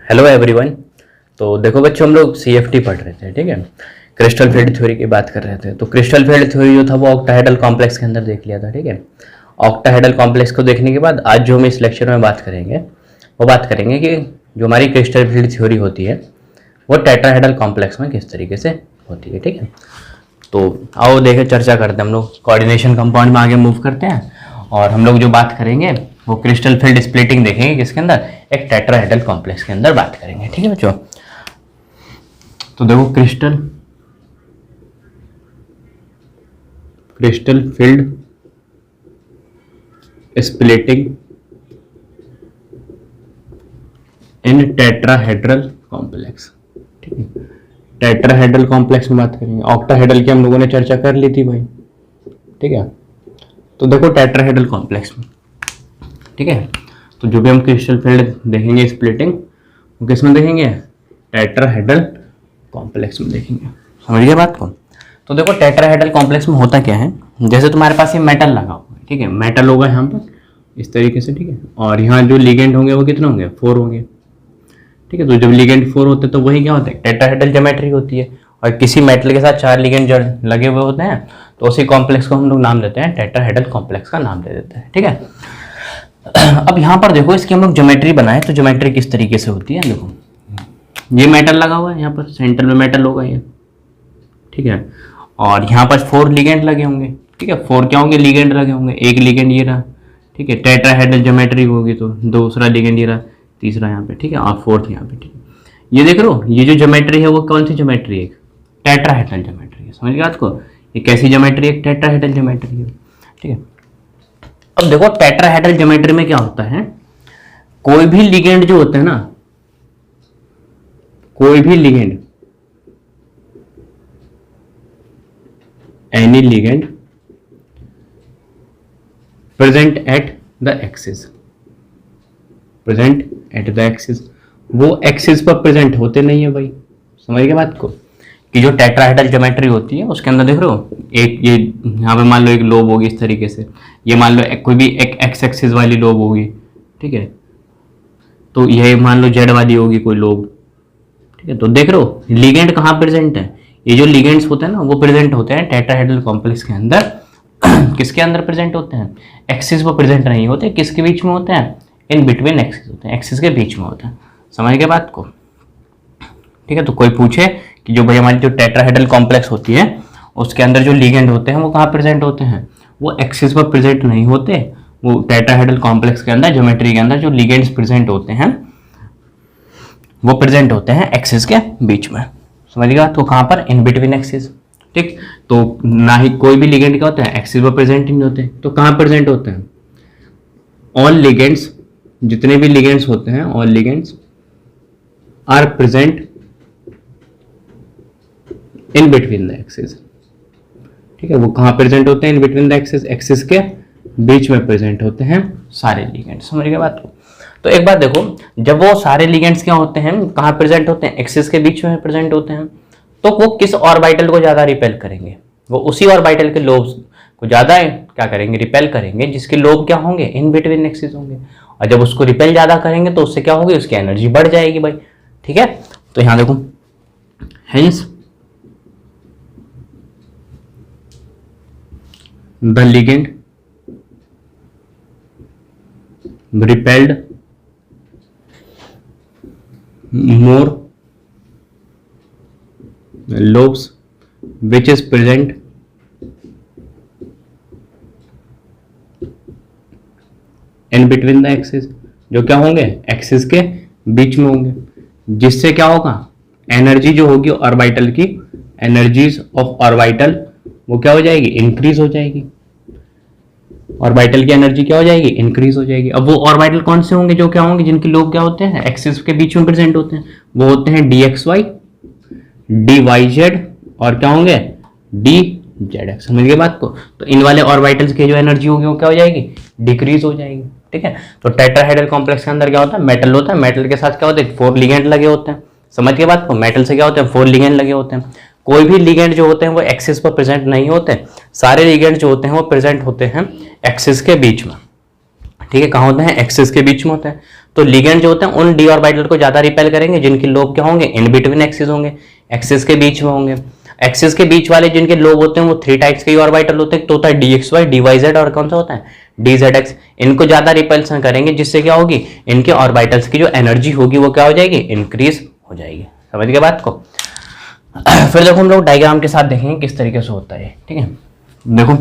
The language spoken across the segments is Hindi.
Hello everyone. तो देखो बच्चों, हम लोग CFT पढ़ रहे थे, ठीक है। क्रिस्टल फील्ड थ्योरी की बात कर रहे थे। तो क्रिस्टल फील्ड थ्योरी जो था वो ऑक्टाहेड्रल कॉम्प्लेक्स के अंदर देख लिया था, ठीक है। ऑक्टाहेड्रल कॉम्प्लेक्स को देखने के बाद आज जो हम इस लेक्चर में बात करेंगे वो बात करेंगे कि जो हमारी क्रिस्टल फील्ड थ्योरी होती है वो टेट्राहेड्रल कॉम्प्लेक्स में किस तरीके से होती है, ठीक है। तो आओ देखें, चर्चा करते हैं। हम लोग कोऑर्डिनेशन कंपाउंड में आगे मूव करते हैं और हम लोग जो बात करेंगे वो क्रिस्टल फील्ड स्प्लिटिंग देखेंगे किसके अंदर, एक टेट्राहेड्रल कॉम्प्लेक्स के अंदर बात करेंगे, ठीक है बच्चों। तो देखो क्रिस्टल फील्ड स्प्लिटिंग इन टेट्राहेड्रल कॉम्प्लेक्स, ठीक है। टेट्राहेड्रल कॉम्प्लेक्स में बात करेंगे। ऑक्टाहेड्रल की हम लोगों ने चर्चा कर ली थी भाई, ठीक है। तो देखो टेट्राहेड्रल कॉम्प्लेक्स में, ठीक है, तो जो भी हम क्रिस्टल फील्ड देखेंगे स्प्लिटिंग वो किस में देखेंगे, टेट्राहेड्रल कॉम्प्लेक्स में देखेंगे। समझ गए बात को। तो देखो टेट्राहेड्रल कॉम्प्लेक्स में होता क्या है, जैसे तुम्हारे पास ये मेटल लगा हुआ है, ठीक है, मेटल होगा यहाँ पर इस तरीके से, ठीक है, और यहाँ जो लिगेंड होंगे वो कितने होंगे, 4 होंगे, ठीक है। तो जब लिगेंड 4 होते हैं तो वही क्या होता है, टेट्राहेड्रल ज्योमेट्री होती है। और किसी मेटल के साथ 4 लिगेंड जब लगे हुए होते हैं तो उसी कॉम्प्लेक्स को हम लोग नाम देते हैं, टेट्राहेड्रल कॉम्प्लेक्स का नाम दे देते हैं, ठीक है। अब यहाँ पर देखो इसकी हम लोग ज्योमेट्री बनाए तो ज्योमेट्री किस तरीके से होती है। देखो ये मेटल लगा हुआ है, यहाँ पर सेंटर में मेटल होगा ये, ठीक है, और यहाँ पर 4 लिगेंड लगे होंगे, ठीक है। 4 क्या होंगे, लिगेंड लगे होंगे। एक लिगेंड ये रहा, ठीक है, टेट्राहेड्रल ज्योमेट्री होगी तो दूसरा लिगेंड ये रहा, तीसरा यहाँ पे, ठीक है, और 4th यहाँ पे, ठीक है। ये देख लो, ये जो ज्योमेट्री है वो कौन सी ज्योमेट्री है, एक टेट्राहेड्रल ज्योमेट्री है। समझ गया आपको, ये कैसी ज्योमेट्री है, एक टेट्राहेड्रल ज्योमेट्री है, ठीक है। अब देखो टेट्राहेड्रल ज्योमेट्री में क्या होता है, कोई भी लिगेंड जो होते हैं ना, कोई भी ligand, any ligand present at the axis, present at the axis, वो एक्सिस पर प्रेजेंट होते नहीं है भाई। समझ गए बात को, कि जो टेट्राहेड्रल ज्योमेट्री होती है उसके अंदर देख रहे हो, एक ये यहाँ पे मान लो एक लोब होगी इस तरीके से, ये मान लो कोई भी एक एक्स एक्सिस वाली लोब होगी, ठीक है, तो ये मान लो जेड वाली होगी कोई लोब, ठीक है। तो देख रहे हो लिगेंड कहाँ प्रेजेंट है, ये जो लिगेंड्स होते हैं ना वो प्रेजेंट होते हैं टेट्राहेड्रल कॉम्प्लेक्स के अंदर। किसके अंदर प्रेजेंट होते हैं, एक्सिस पर प्रेजेंट नहीं होते, किसके बीच में होते हैं, इन बिटवीन एक्सिस होते हैं, एक्सिस के बीच में होते हैं। समझ गए बात को, ठीक है। तो कोई पूछे कि जो भाई हमारी जो टेट्राहेड्रल कॉम्प्लेक्स होती है उसके अंदर जो लिगेंड होते हैं वो कहाँ प्रेजेंट होते हैं, वो एक्सिस पर प्रेजेंट नहीं होते, वो टेट्राहेड्रल कॉम्प्लेक्स के अंदर ज्योमेट्री के अंदर जो लिगेंड्स प्रेजेंट होते हैं वो प्रेजेंट होते हैं एक्सिस के बीच में। समझिएगा, तो कहाँ पर, इन बिटवीन एक्सिस, ठीक। तो ना ही कोई भी लिगेंड क्या होता है एक्सिस पर प्रेजेंट नहीं होते, तो कहाँ प्रेजेंट होते हैं, ऑल लिगेंड्स, जितने भी लिगेंड्स होते हैं all ligands are present in between the axis, ठीक है। वो कहाँ प्रेजेंट होते हैं, in between the axis, axis के बीच में प्रेजेंट होते हैं सारे लिगेंड्स। समझ गए बात को। तो एक बात देखो, जब वो सारे लिगेंड्स क्या होते हैं, कहाँ प्रेजेंट होते हैं, एक्सिस के बीच में प्रेजेंट होते हैं, तो वो किस ऑर्बिटल को ज्यादा रिपेल करेंगे, वो उसी ऑर्बिटल के लोब्स को ज्यादा क्या करेंगे, रिपेल करेंगे, जिसके लोब क्या होंगे, इन बिटवीन एक्सिस होंगे। और जब उसको रिपेल ज्यादा करेंगे तो उससे क्या होगी, उसकी एनर्जी बढ़ जाएगी भाई, ठीक है। तो यहां देखो, hence the ligand repelled more lobes which is present in between the axis, जो क्या होंगे, एक्सिस के बीच में होंगे, जिससे क्या होगा, एनर्जी जो होगी ऑर्बिटल की, एनर्जीज ऑफ ऑर्बिटल वो क्या हो जाएगी, इंक्रीज हो जाएगी। ऑर्बिटल की एनर्जी क्या हो जाएगी, इंक्रीज हो जाएगी। अब वो ऑर्बिटल कौन से होंगे, जो क्या होंगे, जिनके लोब क्या होते हैं, एक्सिस के बीच में प्रेजेंट होते हैं, वो होते हैं dxy, dyz और क्या होंगे, dzx। समझ गए बात को। तो इन वाले ऑर्बिटल्स की जो एनर्जी होगी वो क्या हो जाएगी, डिक्रीज हो जाएगी, ठीक है। तो टेट्राहेड्रल कॉम्प्लेक्स के अंदर क्या होता है, मेटल होता है, मेटल के साथ क्या होते हैं, 4 लिगेंड लगे होते हैं। समझ गए बात को, मेटल से क्या होते हैं, 4 लिगेंड लगे होते हैं। कोई भी लिगेंड जो होते हैं वो एक्सिस पर प्रेजेंट नहीं होते, सारे लिगेंड जो होते हैं वो प्रेजेंट होते हैं एक्सिस के बीच में, ठीक है। कहाँ होते हैं, एक्सिस के बीच में होते हैं। तो लिगेंड जो होते हैं उन डी ऑर्बिटल को ज्यादा रिपेल करेंगे जिनके लोब क्या होंगे, इन बिटवीन एक्सिस होंगे, एक्सिस के बीच में होंगे। एक्सिस के बीच वाले जिनके लोब होते हैं वो 3 टाइप्स के ऑर्बिटल होते हैं, तो होता है DXY, DYZ और कौन सा होता है DZX। इनको ज्यादा रिपल्सन करेंगे जिससे क्या होगी, इनके ऑर्बिटल्स की जो एनर्जी होगी वो क्या हो जाएगी, इंक्रीज हो जाएगी। समझ गए बात को। फिर देखो हम लोग डायग्राम के साथ देखेंगे किस तरीके से होता है। ठीक है, देखो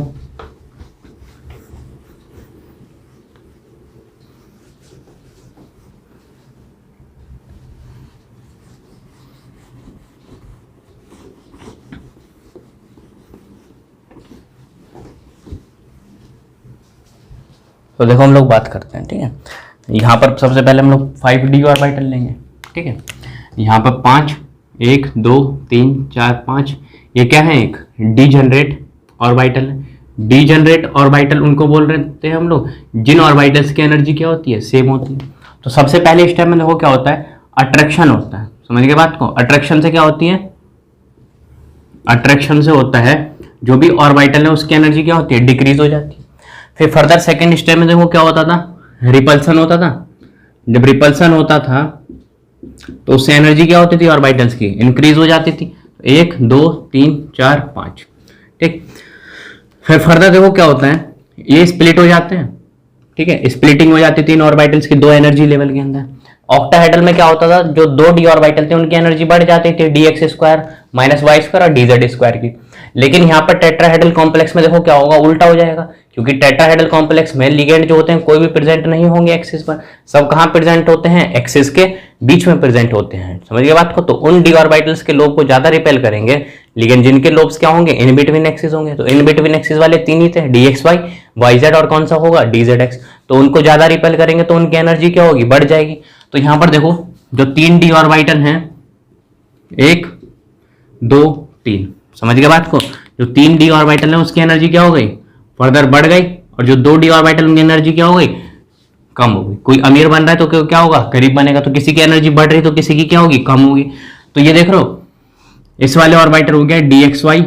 तो देखो हम लोग बात करते हैं। ठीक है, यहाँ पर सबसे पहले हम लोग 5D ऑर्बिटल लेंगे। ठीक है, यहाँ पर 5, 1 2 3 4 5, ये क्या है, एक डीजनरेट ऑर्बिटल है। डीजनरेट ऑर्बिटल उनको बोल रहे हैं हम लोग जिन ऑर्बिटल्स की एनर्जी क्या होती है, सेम होती है। तो सबसे पहले स्टेप में देखो क्या होता है, अट्रैक्शन होता है। समझ गए बात को। अट्रैक्शन से क्या होती है, अट्रैक्शन से होता है जो भी ऑर्बिटल है उसकी एनर्जी क्या होती है, डिक्रीज हो जाती है। फिर फर्दर सेकंड स्टेप में देखो क्या होता था, रिपल्सन होता था। जब रिपल्सन होता था तो उससे एनर्जी क्या होती थी, ऑर्बिटल्स की इंक्रीज हो जाती थी। 1 2 3 4 5। ठीक, फिर फर्दर देखो क्या होता है, ये स्प्लिट हो जाते हैं। ठीक है, स्प्लिटिंग हो जाती थी इन ऑर्बिटल्स की 2 एनर्जी लेवल के अंदर। ऑक्टाहेड्रल में क्या होता था, जो 2 डी ऑर्बिटल थे उनकी एनर्जी बढ़ जाती थी, dx² - y² और dz² की। लेकिन यहाँ पर टेट्राहेड्रल कॉम्प्लेक्स में देखो क्या होगा, उल्टा हो जाएगा, क्योंकि टेट्राहेड्रल कॉम्प्लेक्स में लिगेंड जो होते हैं कोई भी प्रेजेंट नहीं होंगे एक्सिस पर, सब कहाँ प्रेजेंट होते हैं, एक्सिस के बीच में प्रेजेंट होते हैं। समझ गए बात को। तो उन डी ऑर्बिटल्स के लोब को ज्यादा रिपेल करेंगे, लेकिन जिनके लोब्स क्या होंगे, इन बिटवीन एक्सिस होंगे। तो इन बिटवीन एक्सिस वाले 3 ही थे, DXY, YZ और कौन सा होगा, DZX। तो उनको ज्यादा रिपेल करेंगे तो उनकी एनर्जी क्या होगी, बढ़ जाएगी। तो यहां पर देखो जो 3 डी ऑर्बिटल हैं, 1 2 3, समझ गए बात को। जो 3 डी ऑर्बिटल है उसकी एनर्जी क्या हो गई, फर्दर बढ़ गई, और जो 2 डी ऑर्बिटल उनकी एनर्जी क्या हो गई, कम हो गई। कोई अमीर बन रहा है तो क्या होगा, गरीब बनेगा। तो किसी की एनर्जी बढ़ रही तो किसी की क्या होगी, कम होगी। तो ये देख लो, इस वाले ऑर्बिटल हो गया DXY,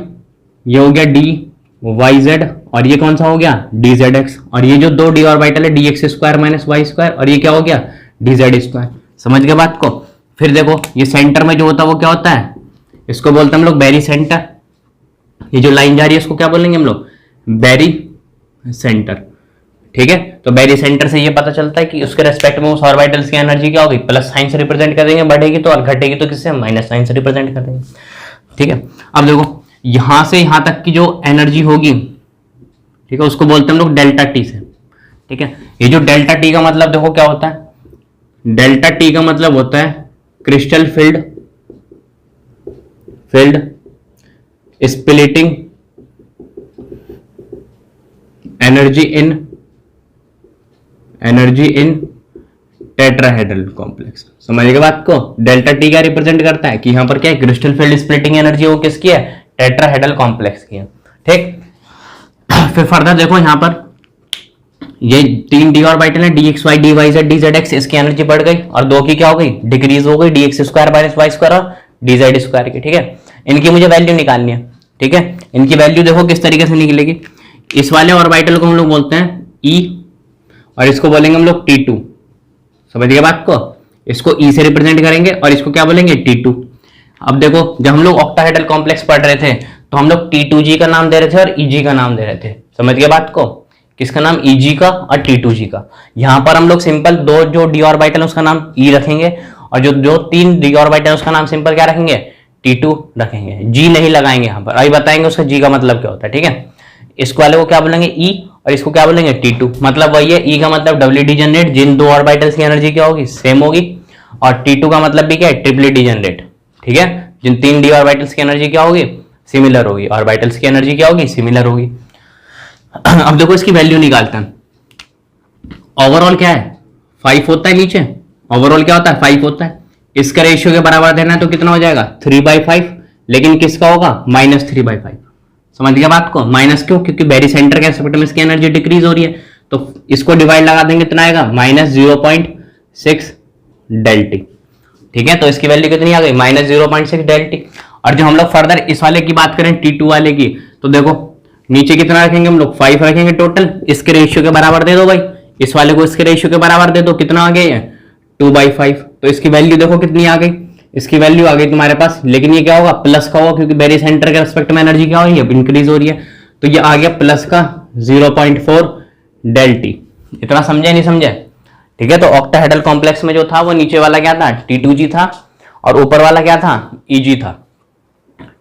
ये हो गया DYZ, और ये कौन सा हो गया, DZX। और ये जो 2 डी ऑर्बिटल है DX² - y², और ये क्या हो गया, DZ²। समझ गए बात को। फिर देखो ये सेंटर में जो होता है वो क्या होता है, इसको बोलते हैं हम लोग बैरी सेंटर। ये जो लाइन जा रही है इसको क्या बोलेंगे हम लोग, बैरी सेंटर। ठीक है, तो बैरी सेंटर से ये पता चलता है कि उसके रेस्पेक्ट में उस ऑर्बिटल्स की एनर्जी क्या होगी, प्लस साइन से रिप्रेजेंट कर देंगे, बढ़ेगी तो, और घटेगी तो किससे, माइनस साइन से रिप्रेजेंट कर देंगे। ठीक है, अब देखो यहां से यहां तक की जो एनर्जी होगी, ठीक है, उसको बोलते हैं हम लोग डेल्टा टी से। ठीक है, ये जो डेल्टा टी का मतलब देखो क्या होता है, डेल्टा टी का मतलब होता है crystal field splitting energy in tetrahedral complex. समझिएगा बात को। डेल्टा टी क्या रिप्रेजेंट करता है कि यहां पर क्या है, क्रिस्टल फील्ड स्प्लिटिंग एनर्जी वो किसकी है, टेट्राहेड्रल कॉम्प्लेक्स की है। ठीक, फिर फर्दर देखो यहां पर ये 3 डी ऑर्बिटल है DXY, DYZ, DZX, इसकी एनर्जी बढ़ गई, और 2 की क्या हो गई, डिक्रीज हो गई, DX² - y² और DZ² की। ठीक है, इनकी मुझे वैल्यू निकालनी है। ठीक है, इनकी वैल्यू देखो किस तरीके से निकलेगी। इस वाले ऑर्बिटल को हम लोग बोलते हैं E, और इसको बोलेंगे हम लोग T2। समझिए बात को। इसको E से रिप्रेजेंट करेंगे और इसको क्या बोलेंगे, T2। अब देखो जब हम लोग ऑक्टाहेड्रल कॉम्प्लेक्स पढ़ रहे थे तो हम लोग T2G का नाम दे रहे थे और EG का नाम दे रहे थे। समझ गए बात को। किसका नाम, EG का और T2G का। यहां पर हम लोग सिंपल 2 जो डी ऑर्बिटल उसका नाम E रखेंगे, और जो 3 डी ऑर्बिटल उसका नाम सिंपल क्या रखेंगे, T2 रखेंगे। G नहीं लगाएंगे यहाँ पर, अभी बताएंगे उसका G का मतलब क्या होता है। ठीक है, इसको वाले को क्या बोलेंगे E, और इसको क्या बोलेंगे T2। मतलब वही है, E का मतलब डबली डीजनरेट, जिन 2 ऑर्बिटल्स की एनर्जी क्या होगी, सेम होगी, और T2 का मतलब भी क्या है, ट्रिपली डीजनरेट। ठीक है, जिन 3 डी ऑर्बिटल्स की एनर्जी क्या होगी, सिमिलर होगी, ऑर्बिटल्स की एनर्जी क्या होगी, सिमिलर होगी। अब देखो इसकी वैल्यू निकालते हैं। ओवरऑल क्या है, 5 होता है नीचे, ओवरऑल क्या होता है, 5 होता है। इसका रेशियो के बराबर देना है तो कितना हो जाएगा, 3/5, लेकिन किसका होगा, -3/5। समझ गया बात को। माइनस क्यों, क्योंकि बैरी सेंटर के एस्पेक्ट में इसकी एनर्जी डिक्रीज हो रही है, तो इसको डिवाइड लगा देंगे, कितना आएगा, -0.6 डेल्टी। ठीक है, तो इसकी वैल्यू कितनी आ गई, -0.6 डेल्टी। और जो हम लोग फर्दर इस वाले की बात करें T2 वाले की, तो देखो नीचे कितना रखेंगे हम लोग, 5 रखेंगे टोटल। इसके रेशियो के बराबर दे दो भाई, इस वाले को इसके रेशियो के बराबर दे दो, कितना आ गया, 2/5, तो इसकी वैल्यू देखो कितनी आ गई, इसकी वैल्यू आ गई तुम्हारे पास, लेकिन ये क्या होगा, प्लस का होगा, क्योंकि बेरी सेंटर के रेस्पेक्ट में एनर्जी क्या हो रही है, इंक्रीज हो रही है, तो ये आ गया प्लस का 0.4 डेल टी। इतना समझे नहीं समझे? ठीक है, तो ऑक्टाहेड्रल कॉम्प्लेक्स में जो था वो नीचे वाला क्या था, T2G था, और ऊपर वाला क्या था, EG था।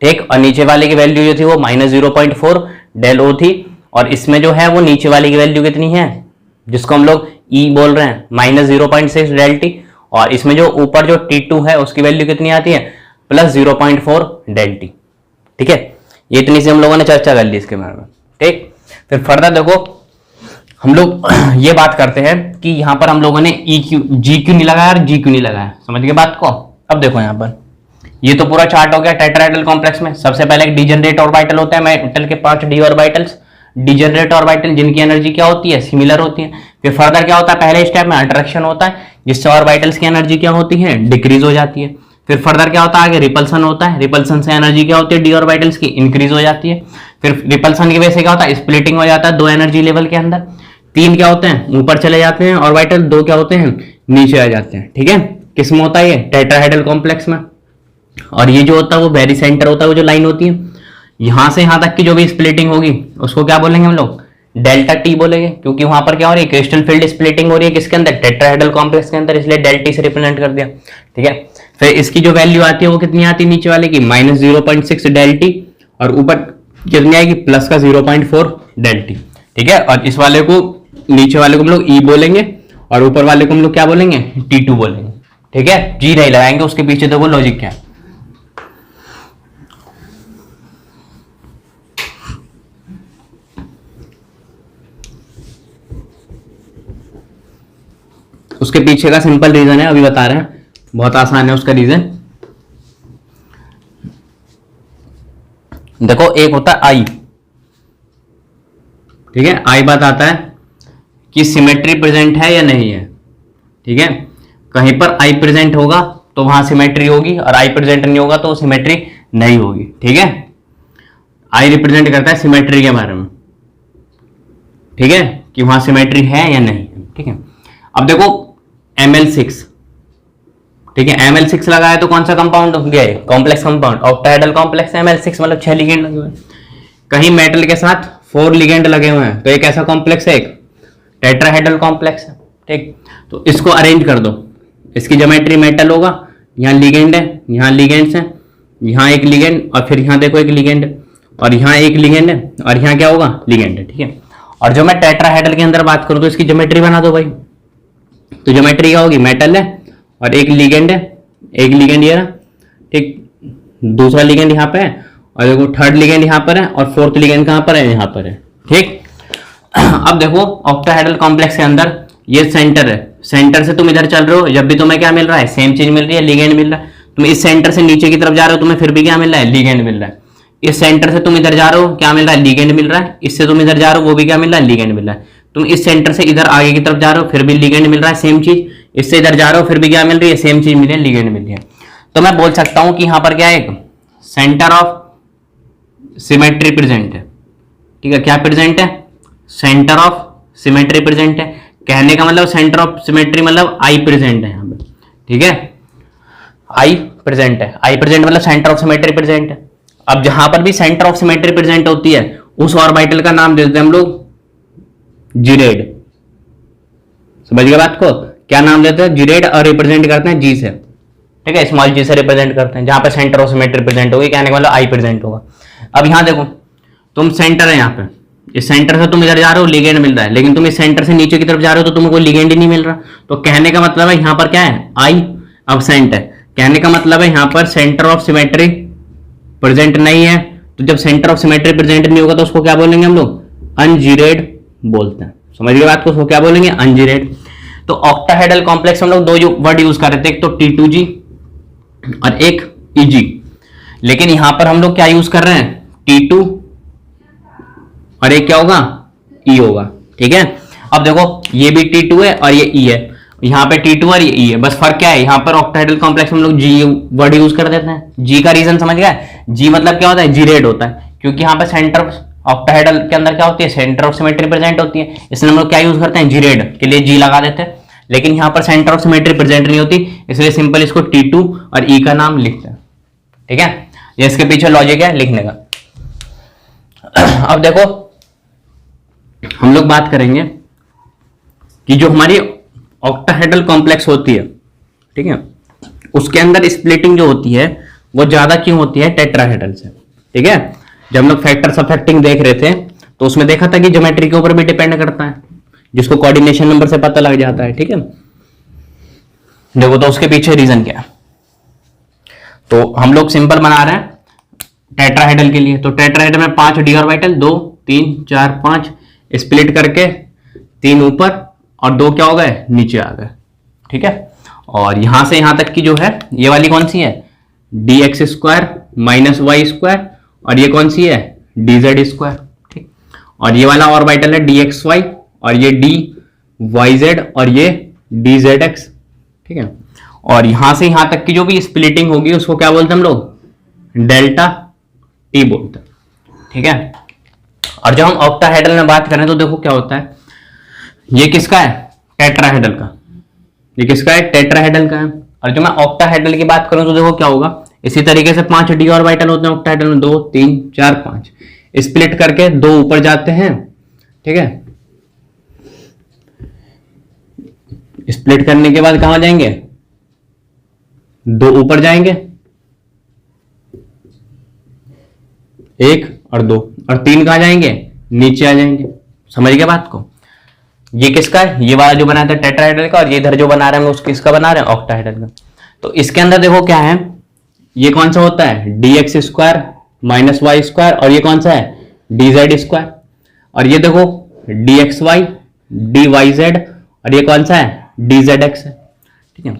ठीक, और नीचे वाले की वैल्यू जो थी वो -0.4 डेल ओ थी, और इसमें जो है वो नीचे वाले की वैल्यू कितनी है, जिसको हम लोग E बोल रहे हैं, -0.6 डेल टी, और इसमें जो ऊपर जो T2 है उसकी वैल्यू कितनी आती है, +0.4 डेल टी। ठीक है, ये इतनी सी हम लोगों ने चर्चा कर ली इसके बारे में। ठीक, फिर फर्दर देखो हम लोग ये बात करते हैं कि यहाँ पर हम लोगों ने जी क्यों नहीं लगाया और जी क्यों नहीं लगाया, समझ गए बात को? अब देखो यहाँ पर ये तो पूरा चार्ट हो गया टेट्राहेड्रल कॉम्प्लेक्स में। सबसे पहले एक डिजेनरेट ऑर्बिटल होता है, मेटल के 5 डी ऑर्बिटल्स, डिजेनरेट ऑर्बिटल जिनकी एनर्जी क्या होती है, सिमिलर होती है। फिर फर्दर क्या होता है, पहले स्टेप में अट्रैक्शन होता है, जिससे ऑर्बिटल्स की एनर्जी क्या होती है, डिक्रीज हो जाती है। फिर फर्दर क्या होता है, आगे रिपल्सन होता है, रिपल्सन से एनर्जी क्या होती है, डी ऑर्बिटल्स की इंक्रीज हो जाती है। फिर रिपल्सन की वजह से क्या होता है, स्प्लिटिंग हो जाता है 2 एनर्जी लेवल के अंदर। 3 क्या होते हैं, ऊपर चले जाते हैं ऑर्बिटल, 2 क्या होते हैं, नीचे आ जाते हैं। ठीक है, किस में होता है ये, टेट्राहेड्रल कॉम्प्लेक्स में। और ये जो होता है वो वेरी सेंटर होता है, वो जो लाइन होती है यहां से यहां तक की जो भी स्प्लिटिंग होगी उसको क्या बोलेंगे हम लोग, डेल्टा टी बोलेंगे, क्योंकि वहां पर क्या हो रही है, क्रिस्टल फील्ड स्प्लिटिंग हो रही है किसके अंदर, टेट्राहेड्रल कॉम्प्लेक्स के अंदर, इसलिए डेल टी से रिप्रेजेंट कर दिया। ठीक है, फिर इसकी जो वैल्यू आती है वो कितनी आती है, नीचे वाले की -0.6 डेल टी, और ऊपर कितनी आएगी, प्लस का 0.4 डेल टी। ठीक है, और इस वाले को, नीचे वाले को हम लोग ई बोलेंगे, और ऊपर वाले को हम लोग क्या बोलेंगे, T2 बोलेंगे। ठीक है, जी नहीं लगाएंगे, उसके पीछे तो वो लॉजिक क्या है। उसके पीछे का सिंपल रीजन है, अभी बता रहे हैं, बहुत आसान है उसका रीजन। देखो एक होता है आई, ठीक है, आई बात आता है कि सिमेट्री प्रेजेंट है या नहीं है। ठीक है, कहीं पर आई प्रेजेंट होगा तो वहां सिमेट्री होगी, और आई प्रेजेंट नहीं होगा तो सिमेट्री नहीं होगी। ठीक है, आई रिप्रेजेंट करता है सिमेट्री के बारे में, ठीक है, कि वहां सिमेट्री है या नहीं। ठीक है, अब देखो Ml6, ठीक है, Ml6 लगाया तो कौन सा कंपाउंड हो गया, complex compound, octahedral complex Ml6, मतलब 6 लिगेंड लगे हुए हैं। कहीं मेटल के साथ 4 लिगेंड लगे हुए हैं, तो एक ऐसा कॉम्प्लेक्स है, एक टेट्राहेड्रल कॉम्प्लेक्स है। ठीक, तो इसको अरेंज कर दो, इसकी ज्योमेट्री मेटल होगा, यहाँ लिगेंड है, यहाँ लिगेंड्स है, यहाँ एक लिगेंड, और फिर यहाँ देखो एक लिगेंड है, और यहाँ एक लिगेंड है, और यहाँ क्या होगा, लिगेंड है। ठीक है, और जो मैं टेट्राहेड्रल के अंदर बात करूँ तो इसकी ज्योमेट्री बना दो भाई, तो ज्योमेट्री क्या होगी, मेटल है और एक लिगेंड है, एक लिगेंड ये रहा, ठीक, दूसरा लिगेंड यहाँ पे है, और देखो थर्ड लिगेंड यहाँ पर है, और फोर्थ लिगेंड कहाँ पर है, यहाँ पर है। ठीक, अब देखो ऑक्टाहेड्रल कॉम्प्लेक्स के अंदर ये सेंटर है, सेंटर से तुम इधर चल रहे हो, जब भी तुम्हें क्या मिल रहा है, सेम चीज मिल रही है, लिगेंड मिल रहा है। तुम इस सेंटर से नीचे की तरफ जा रहे हो, तुम्हें फिर भी क्या मिल रहा है, लिगेंड मिल रहा है। इस सेंटर से तुम इधर जा रहे हो, क्या मिल रहा है, लिगेंड मिल रहा है। इससे तुम इधर जा रहे हो, वो भी क्या मिल रहा है, लिगेंड मिल रहा है। तुम इस सेंटर से इधर आगे की तरफ जा रहे हो, फिर भी लिगेंड मिल रहा है, सेम चीज। इससे इधर जा रहे हो, फिर भी क्या मिल रही है, सेम चीज मिल रही है, लिगेंड मिल रही है। तो मैं बोल सकता हूं कि यहां पर क्या है, एक सेंटर ऑफ सिमेट्री प्रेजेंट है। ठीक है, क्या प्रेजेंट है, सेंटर ऑफ सिमेट्री प्रेजेंट है। कहने का मतलब सेंटर ऑफ सिमेट्री मतलब आई प्रेजेंट है यहाँ पे। ठीक है, आई प्रेजेंट है, आई प्रेजेंट मतलब सेंटर ऑफ सिमेट्री प्रेजेंट है। अब जहां पर भी सेंटर ऑफ सिमेट्री प्रेजेंट होती है उस ऑर्बिटल का नाम देते हैं हम लोग जीरेड। समझ गए बात को, क्या नाम देते हैं, जीरेड, और रिप्रेजेंट करते हैं जी से। ठीक है, स्मॉल जी से रिप्रेजेंट करते हैं, जहां पे सेंटर ऑफ सिमेट्री प्रेजेंट होगी, कहने का मतलब आई प्रेजेंट होगा। अब यहां देखो, तुम सेंटर है यहाँ पे, इस सेंटर से तुम इधर जा रहे हो, लिगेंड मिल रहा है, लेकिन तुम इस सेंटर से नीचे की तरफ जा रहे हो तो तुम्हें कोई लिगेंड ही नहीं मिल रहा। तो कहने का मतलब है यहाँ पर क्या है, आई अब्सेंट है। कहने का मतलब है यहाँ पर सेंटर ऑफ सिमेट्री प्रेजेंट नहीं है। तो जब सेंटर ऑफ सिमेट्री प्रेजेंट नहीं होगा तो उसको क्या बोलेंगे हम लोग, अनजीरेड बोलते हैं। समझ गए बात को, उसको क्या बोलेंगे, अनजीरेड। तो ऑक्टाहेड्रल कॉम्प्लेक्स हम लोग दो वर्ड यूज कर रहे थे, एक तो T2G और एक EG, लेकिन यहां पर हम लोग क्या यूज कर रहे हैं, T2 और एक क्या होगा, E होगा। ठीक है, अब देखो ये भी T2 है और ये E है, यहाँ पे T2 और ये E है, बस फर्क क्या है, यहाँ पर ऑक्टाहेड्रल कॉम्प्लेक्स में हम लोग G वर्ड यूज कर देते हैं। G का रीजन समझ गया, G मतलब क्या होता है, जीरेड होता है, क्योंकि यहाँ पे सेंटर ऑक्टाहेड्रल के अंदर क्या होती है, सेंटर ऑफ सिमेट्री प्रेजेंट होती है, इसलिए हम लोग क्या यूज करते हैं, जीरेड के लिए G लगा देते हैं। लेकिन यहाँ पर सेंटर ऑफ सिमेट्री प्रेजेंट नहीं होती, इसलिए सिंपल इसको T2 और E का नाम लिखते हैं। ठीक है, ये इसके पीछे लॉजिक है लिखने का। अब देखो हम लोग बात करेंगे कि जो हमारी ऑक्टाहेड्रल कॉम्प्लेक्स होती है, ठीक है, उसके अंदर स्प्लिटिंग जो होती है वो ज्यादा क्यों होती है टेट्राहेड्रल से। ठीक है, जब हम लोग फैक्टर्स ऑफ फैक्टिंग देख रहे थे तो उसमें देखा था कि ज्योमेट्री के ऊपर भी डिपेंड करता है, जिसको कोऑर्डिनेशन नंबर से पता लग जाता है। ठीक है, देखो तो उसके पीछे रीजन क्या है। तो हम लोग सिंपल बना रहे हैं टेट्राहेड्रल के लिए। तो टेट्राहेड्रल में 5 d ऑर्बिटल, 2 3 4 5 स्प्लिट करके 3 ऊपर और 2 क्या हो गए नीचे आ गए। ठीक है, और यहां से यहां तक की जो है ये वाली कौन सी है dx square minus y square, और ये कौन सी है dz स्क्वायर। ठीक, और ये वाला ऑर्बिटल है dxy, और ये dyz, और ये dzx। ठीक है, और यहां से यहां तक की जो भी स्प्लिटिंग होगी उसको क्या बोलते हैं हम लोग डेल्टा टी बोलते हैं। ठीक है, और जब हम ऑक्टाहेड्रल में बात करें तो देखो क्या होता है, ये किसका है टेट्राहेड्रल का, ये किसका है टेट्राहेड्रल का है। और जब मैं ऑक्टाहेड्रल की बात करूं तो देखो क्या होगा, इसी तरीके से 5 d ऑर्बिटल होते हैं ऑक्टाहेड्रल में, 2 3 4 5 स्प्लिट करके 2 ऊपर जाते हैं। ठीक है, स्प्लिट करने के बाद कहां जाएंगे 2 ऊपर जाएंगे, 1 और 2, और 3 कहां जाएंगे नीचे आ जाएंगे। समझ गए बात को। ये किसका है, ये वाला जो बनाया था टेट्राहेड्रल का, और ये इधर जो बना रहे हैं हम उसको किसका बना रहे हैं ऑक्टाहेड्रल का। तो इसके अंदर देखो क्या है, ये कौन सा होता है dx square minus y square, और ये कौन सा है dz स्क्वायर, और ये देखो dxy dyz, और ये कौन सा है dzx है। ठीक है,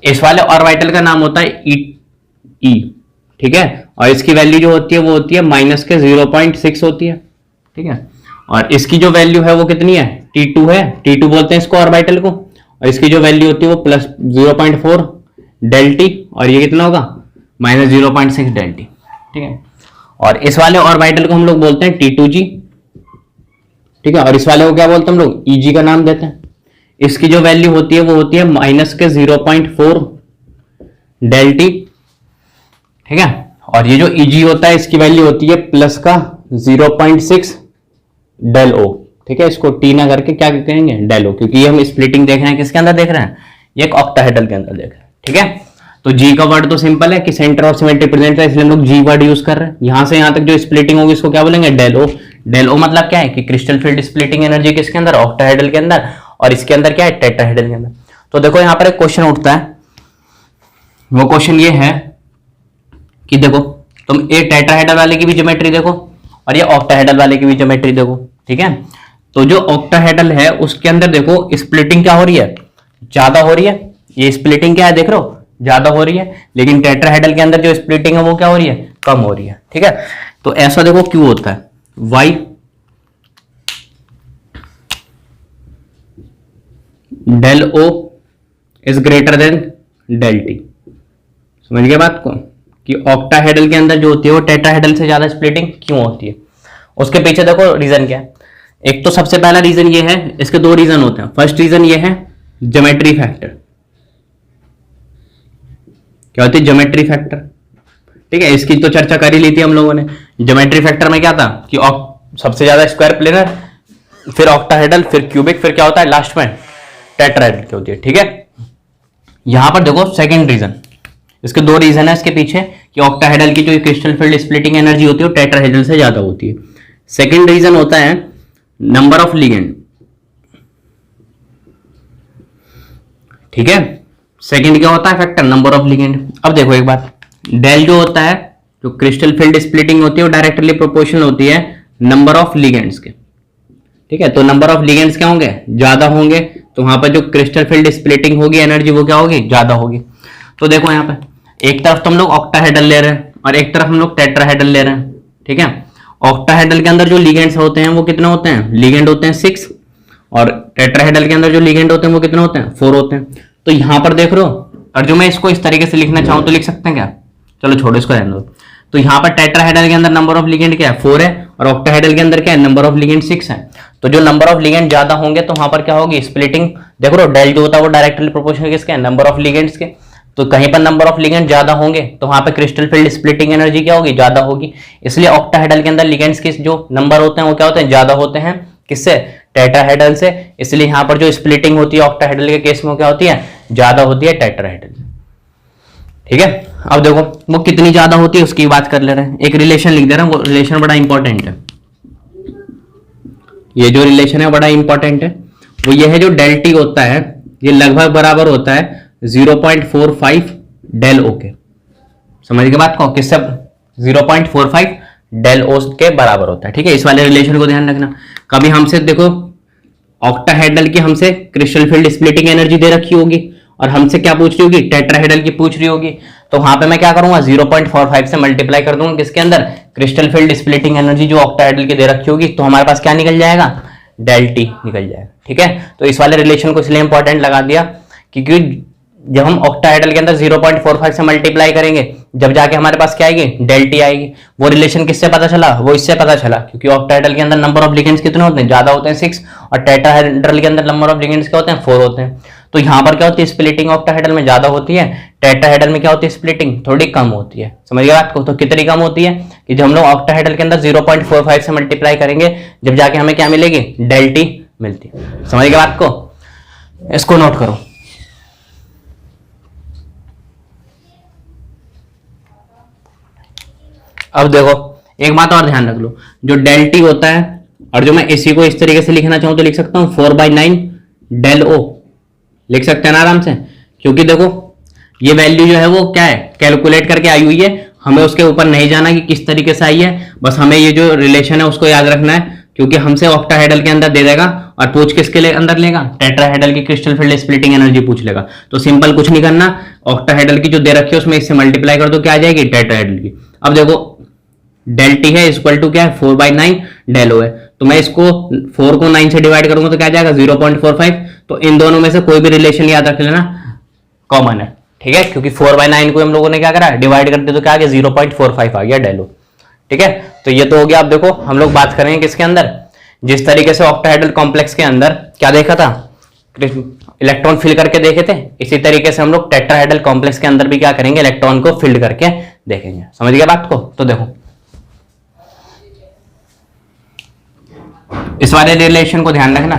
इस वाले ऑर्बिटल का नाम होता है E। ठीक है, और इसकी वैल्यू जो होती है वो होती है माइनस के 0.6 होती है। ठीक है, और इसकी जो वैल्यू है वो कितनी है T2 है, T2 बोलते हैं इसको ऑर्बिटल को, और इसकी जो वैल्यू होती है वो प्लस 0.4 डेल टी, और ये कितना होगा माइनस 0.6 डेल टी। ठीक है, और इस वाले ऑर्बिटल को हम लोग बोलते हैं T2g। ठीक है, और इस वाले को क्या बोलते हैं हम लोग EG का नाम देते हैं। इसकी जो वैल्यू होती है वो होती है माइनस के 0.4 डेल टी। ठीक है, और ये जो EG होता है इसकी वैल्यू होती है प्लस का 0.6 डेल ओ। ठीक है, इसको टी ना करके क्या कहेंगे डेल ओ, क्योंकि ये हम स्प्लिटिंग देख रहे हैं किसके अंदर देख रहे हैं, ये एक ऑक्टाहेड्रल के अंदर देख रहे हैं। ठीक है, तो जी का वर्ड तो सिंपल है कि सेंटर ऑफ सिमेट्री प्रेजेंट है, इसलिए हम लोग जी वर्ड यूज कर रहे हैं। यहां से यहां तक जो स्प्लिटिंग होगी इसको क्या बोलेंगे डेल ओ। डेल ओ मतलब क्या है कि क्रिस्टल फील्ड स्प्लिटिंग एनर्जी किसके अंदर ऑक्टाहेड्रल के अंदर, और इसके अंदर क्या है टेट्राहेड्रल के अंदर। तो देखो यहां पर एक क्वेश्चन उठता है, वो क्वेश्चन ये है कि देखो तुम ये टेट्राहेड्रल वाले की भी ज्योमेट्री देखो और ये ऑक्टाहेड्रल वाले की भी ज्योमेट्री देखो। ठीक है, तो जो ऑक्टाहेड्रल है उसके अंदर देखो स्प्लिटिंग क्या हो रही है ज्यादा हो रही है, ये स्प्लिटिंग क्या है देख रहे हो ज्यादा हो रही है, लेकिन टेट्राहेड्रल के अंदर जो स्प्लिटिंग है वो क्या हो रही है कम हो रही है। ठीक है, तो ऐसा देखो क्यों होता है, y del o is greater than del t. समझ गए बात को कि ऑक्टाहेड्रल के अंदर जो होती है वो टेट्राहेड्रल से ज्यादा स्प्लिटिंग क्यों होती है। उसके पीछे देखो रीजन क्या है। एक तो सबसे पहला रीजन ये है, इसके 2 रीजन होते हैं। फर्स्ट रीजन ये है ज्योमेट्री फैक्टर। क्या होती है ज्योमेट्री फैक्टर। ठीक है, इसकी तो चर्चा कर ही ली थी हम लोगों ने। ज्योमेट्री फैक्टर में क्या था कि सबसे ज्यादा स्क्वायर प्लेनर, फिर ऑक्टाहेड्रल, फिर क्यूबिक, फिर क्या होता है लास्ट में टेट्राहेड्रल की होती है। ठीक है, यहां पर देखो सेकंड रीजन, इसके 2 रीजन है इसके पीछे कि ऑक्टाहेड्रल की जो क्रिस्टल फील्ड स्प्लिटिंग एनर्जी होती है वो टेट्राहेड्रल से ज्यादा होती है। सेकंड रीजन होता है नंबर ऑफ लिगेंड। ठीक है, सेकंड क्या होता है फैक्टर नंबर ऑफ लिगेंड। अब देखो एक बात, डेल जो होता है जो क्रिस्टल फील्ड स्प्लिटिंग होती है वो डायरेक्टली प्रोपोर्शनल होती है नंबर ऑफ लिगेंड्स के। ठीक है, तो नंबर ऑफ लिगेंड्स क्या होंगे ज्यादा होंगे, तो वहां पर जो क्रिस्टल फील्ड स्प्लिटिंग होगी एनर्जी वो क्या होगी ज्यादा होगी। तो देखो यहाँ पे एक तरफ तो हम लोग ऑक्टाहेड्रल ले रहे हैं और एक तरफ हम लोग टेट्राहेड्रल ले रहे हैं। ठीक है, ऑक्टाहेड्रल के अंदर जो लिगेंड्स होते हैं वो कितने होते हैं, लिगेंड होते हैं 6, और टेट्राहेड्रल के अंदर जो लिगेंड होते हैं वो कितने होते हैं 4 होते हैं। तो यहां पर देख रहे हो, और जो मैं इसको इस तरीके से लिखना चाहूं तो लिख सकते हैं क्या, चलो छोड़ो इसको रहने दो। तो यहां पर टेट्राहेड्रल के अंदर नंबर ऑफ लिगेंड क्या है 4 है, और ऑक्टाहेड्रल के अंदर क्या है नंबर ऑफ लिगेंड 6 है। तो जो नंबर ऑफ लिगेंड ज्यादा होंगे तो वहां पर क्या होगी, स्प्लिटिंग। देखो डेल जो होता है वो डायरेक्टली प्रोपोर्शनल किसके, नंबर ऑफ लिगेंड्स के। तो कहीं पर नंबर ऑफ लिगेंड ज्यादा होंगे तो वहां पे क्रिस्टल फील्ड स्प्लिटिंग एनर्जी क्या होगी, ज्यादा होगी। इसलिए ऑक्टाहेड्रल के अंदर लिगेंड्स के जो नंबर होते हैं वो क्या होते हैं, ज्यादा होते हैं। किससे, टेट्राहेड्रल से। इसलिए यहां पर जो स्प्लिटिंग होती है ऑक्टाहेड्रल के केस में क्या होती है, ज्यादा होती है टेट्राहेड्रल से। ठीक है, अब देखो वो कितनी ज्यादा होती है उसकी बात कर ले रहे हैं। एक रिलेशन लिख दे रहा हूं, वो रिलेशन बड़ा इंपॉर्टेंट है। ये जो रिलेशन है बड़ा इंपॉर्टेंट है, वो ये है जो डेल टी होता है ये लगभग बराबर होता है 0.45 डेल ओ के। समझ के बात को, किससे, 0.45 डेल ओ के बराबर होता है। ठीक है, इस वाले रिलेशन को ध्यान रखना। कभी हमसे देखो ऑक्टाहेड्रल की हमसे क्रिस्टल फील्ड स्प्लिटिंग एनर्जी दे रखी होगी और हमसे क्या पूछ रही होगी, टेट्राहेड्रल की पूछ रही होगी। तो वहां पे मैं क्या करूंगा, 0.45 से मल्टीप्लाई कर दूंगा किसके अंदर, क्रिस्टल फील्ड स्प्लिटिंग एनर्जी जो ऑक्टाहेड्रल की दे रखी होगी। तो हमारे पास क्या निकल जाएगा, डेल टी निकल जाएगा। ठीक है, तो इस वाले रिलेशन को इसलिए इंपॉर्टेंट लगा दिया क्योंकि जब हम ऑक्टाहेड्रल के अंदर 0.45 से मल्टीप्लाई करेंगे जब जाके हमारे पास क्या आएगी, डेल टी आएगी। वो रिलेशन किससे पता चला, वो इससे पता चला क्योंकि ऑक्टाहेड्रल के अंदर नंबर ऑफ लिगेंड्स कितने होते हैं, ज्यादा होते हैं 6, और टेट्राहेड्रल के अंदर नंबर ऑफ लिगेंड्स क्या होते हैं, 4 होते हैं। तो यहां पर क्या होती है, स्प्लिटिंग ऑक्टाहेड्रल में ज्यादा होती है, टेट्राहेड्रल में क्या होती है, स्प्लिटिंग थोड़ी कम होती है। समझ गए बात को। तो कितनी कम होती है कि जब हम लोग ऑक्टाहेड्रल के अंदर 0.45 से मल्टीप्लाई करेंगे जब जाके हमें क्या मिलेगी, डेल टी मिलती है। समझ गए बात को, इसको नोट करो। अब देखो एक बात और ध्यान रख लो, जो डेल टी होता है और जो मैं इसी को इस तरीके से लिखना चाहूं तो लिख सकता हूं 4/9 डेल ओ, लिख सकते हैं ना आराम से। क्योंकि देखो ये वैल्यू जो है वो क्या है, कैलकुलेट करके आई हुई है, हमें उसके ऊपर नहीं जाना कि किस तरीके से आई है, बस हमें ये जो रिलेशन है उसको याद रखना है। क्योंकि हमसे ऑक्टाहेड्रल के अंदर दे देगा और पूछ किसके लिए अंदर लेगा, टेट्राहेड्रल की क्रिस्टल फील्ड स्प्लिटिंग एनर्जी पूछ लेगा। तो सिंपल कुछ नहीं करना, ऑक्टाहेड्रल की जो दे रखी है उसमें इससे मल्टीप्लाई कर दो, क्या आ जाएगी, टेट्राहेड्रल की। अब देखो डेल टी है इक्वल टू क्या है, 4/9 डेल ओ है। तो मैं इसको 4 को 9 से डिवाइड करूंगा तो क्या जाएगा, 0.45। तो इन दोनों में से कोई भी रिलेशन याद रख लेना, कॉमन है। ठीक है, क्योंकि 4/9 को हम लोगों ने क्या करा, डिवाइड कर दिया तो क्या आ गया, 0.45 आ गया डेल ओ। ठीक है, तो ये तो हो गया। अब देखो हम लोग बात करेंगे किसके अंदर, जिस तरीके से ऑक्टाहेड्रल कॉम्प्लेक्स के अंदर क्या देखा था, इलेक्ट्रॉन फिल करके देखे थे, इसी तरीके से हम लोग टेट्राहेड्रल कॉम्प्लेक्स के अंदर भी क्या करेंगे, इलेक्ट्रॉन को फिल्ड करके देखेंगे। समझ गए बात को। तो देखो इस वाले रिलेशन को ध्यान रखना।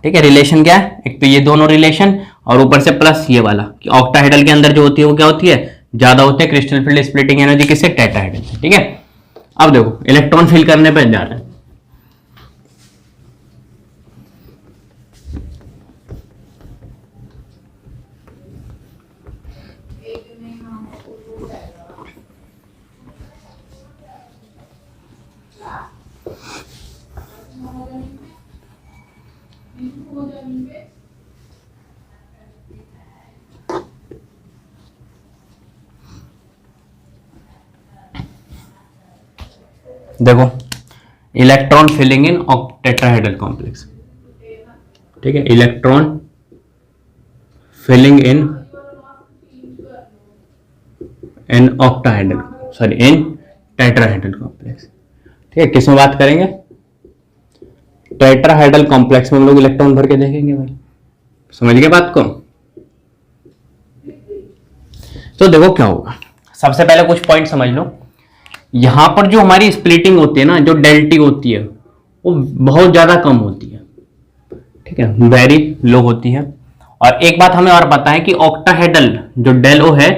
ठीक है, रिलेशन क्या है, एक तो ये दोनों रिलेशन और ऊपर से प्लस ये वाला कि ऑक्टाहेड्रल के अंदर जो होती है वो क्या होती है, ज्यादा होते हैं क्रिस्टल फील्ड स्प्लिटिंग एनर्जी किससे, टेट्राहेड्रल से। ठीक है, अब देखो इलेक्ट्रॉन फिल करने पर जा रहे हैं। देखो electron filling in tetrahedral complex. ठीक है, electron filling in octahedral, sorry in tetrahedral complex. ठीक है, किसमें बात करेंगे, टेट्राहेड्रल कॉम्प्लेक्स में हम लोग इलेक्ट्रॉन भर के देखेंगे भाई। समझ गए बात को। तो देखो क्या होगा, सबसे पहले कुछ पॉइंट समझ लो। यहां पर जो हमारी स्प्लिटिंग होती है ना, जो डेल टी होती है वो बहुत ज्यादा कम होती है। ठीक है, वेरी लो होती है। और एक बात हमें और पता है कि ऑक्टाहेड्रल जो डेल ओ है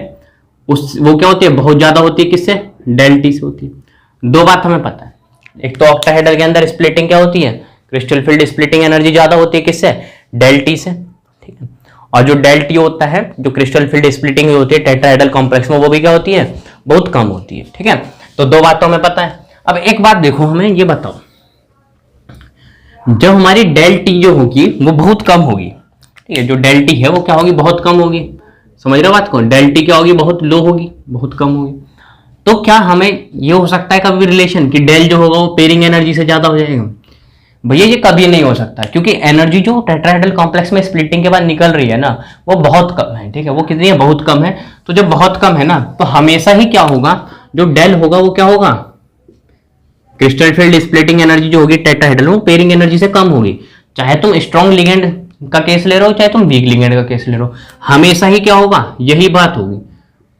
उस वो क्या होती है, बहुत ज्यादा होती है किससे, डेल टी से होती है। दो बात हमें पता है, एक तो ऑक्टाहेड्रल के अंदर स्प्लिटिंग क्या होती है, क्रिस्टल फील्ड स्प्लिटिंग एनर्जी ज्यादा होती है किससे, डेल टी से। ठीक है, और जो डेल टी होता है, जो क्रिस्टल फील्ड स्प्लिटिंग होती है टेट्राहेड्रल कॉम्प्लेक्स में, वो भी क्या होती है, बहुत कम होती है। ठीक है, तो दो बात तो हमें पता है। अब एक बात देखो, हमें ये बताओ, जब हमारी डेल टी जो होगी वो बहुत कम होगी, ठीक है, जो डेल टी है वो क्या होगी, बहुत कम होगी। समझ रहे हो बात को, डेल टी क्या होगी, बहुत लो होगी, बहुत कम होगी। तो क्या हमें ये हो सकता है कभी रिलेशन कि डेल जो होगा वो पेयरिंग एनर्जी से ज्यादा हो जाएगा? भैया ये कभी नहीं हो सकता, क्योंकि एनर्जी जो टेट्राहेड्रल कॉम्प्लेक्स में स्प्लिटिंग के बाद निकल रही है ना, वो बहुत कम है। ठीक है, वो कितनी है, बहुत कम है। तो जब बहुत कम है ना, तो हमेशा ही क्या होगा, जो डेल होगा वो क्या होगा, क्रिस्टल फील्ड स्प्लिटिंग एनर्जी जो होगी टेट्राहेड्रल में पेयरिंग एनर्जी से कम होगी, चाहे तुम स्ट्रॉन्ग लिगेंड का केस ले रहे हो चाहे तुम वीक लिगेंड का केस ले रहे हो, हमेशा ही क्या होगा, यही बात होगी।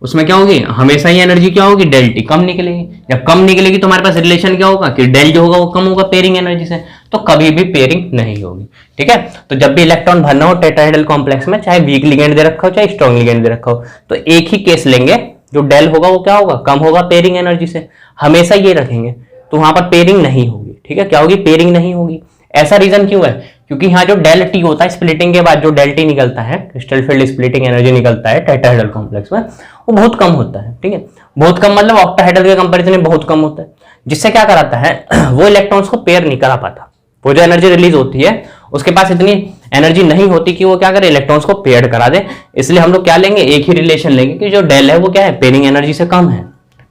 उसमें क्या होगी, हमेशा ही एनर्जी क्या होगी, डेल टी कम निकलेगी। जब कम निकलेगी तो हमारे पास रिलेशन क्या होगा कि डेल जो होगा वो कम होगा पेयरिंग एनर्जी से, तो कभी भी पेयरिंग नहीं होगी। ठीक है, तो जब भी इलेक्ट्रॉन भरना हो टेट्राहेड्रल कॉम्प्लेक्स में, चाहे वीक लिगेंड दे रखा हो चाहे स्ट्रॉन्ग लिगेंड दे रखा हो, तो एक ही केस लेंगे, जो डेल होगा वो क्या होगा, कम होगा पेयरिंग एनर्जी से, हमेशा ये रखेंगे, तो वहां पर पेयरिंग नहीं होगी। ठीक है, क्या होगी, पेयरिंग नहीं होगी। ऐसा रीजन क्यों है, क्योंकि यहाँ जो डेल टी होता है स्प्लिटिंग के बाद जो डेल टी निकलता है, क्रिस्टल फील्ड स्प्लिटिंग एनर्जी निकलता है टेट्राहेड्रल कॉम्प्लेक्स में, वो बहुत कम होता है। ठीक है, बहुत कम मतलब ऑक्टाहेड्रल के कंपैरिजन में बहुत कम होता है, जिससे क्या कराता है वो इलेक्ट्रॉन्स को पेयर नहीं करा पाता। वो जो एनर्जी रिलीज होती है उसके पास इतनी एनर्जी नहीं होती कि वो क्या करे, इलेक्ट्रॉन्स को पेयर करा दे। इसलिए हम लोग क्या लेंगे, एक ही रिलेशन लेंगे कि जो डेल है वो क्या है, पेयरिंग एनर्जी से कम है।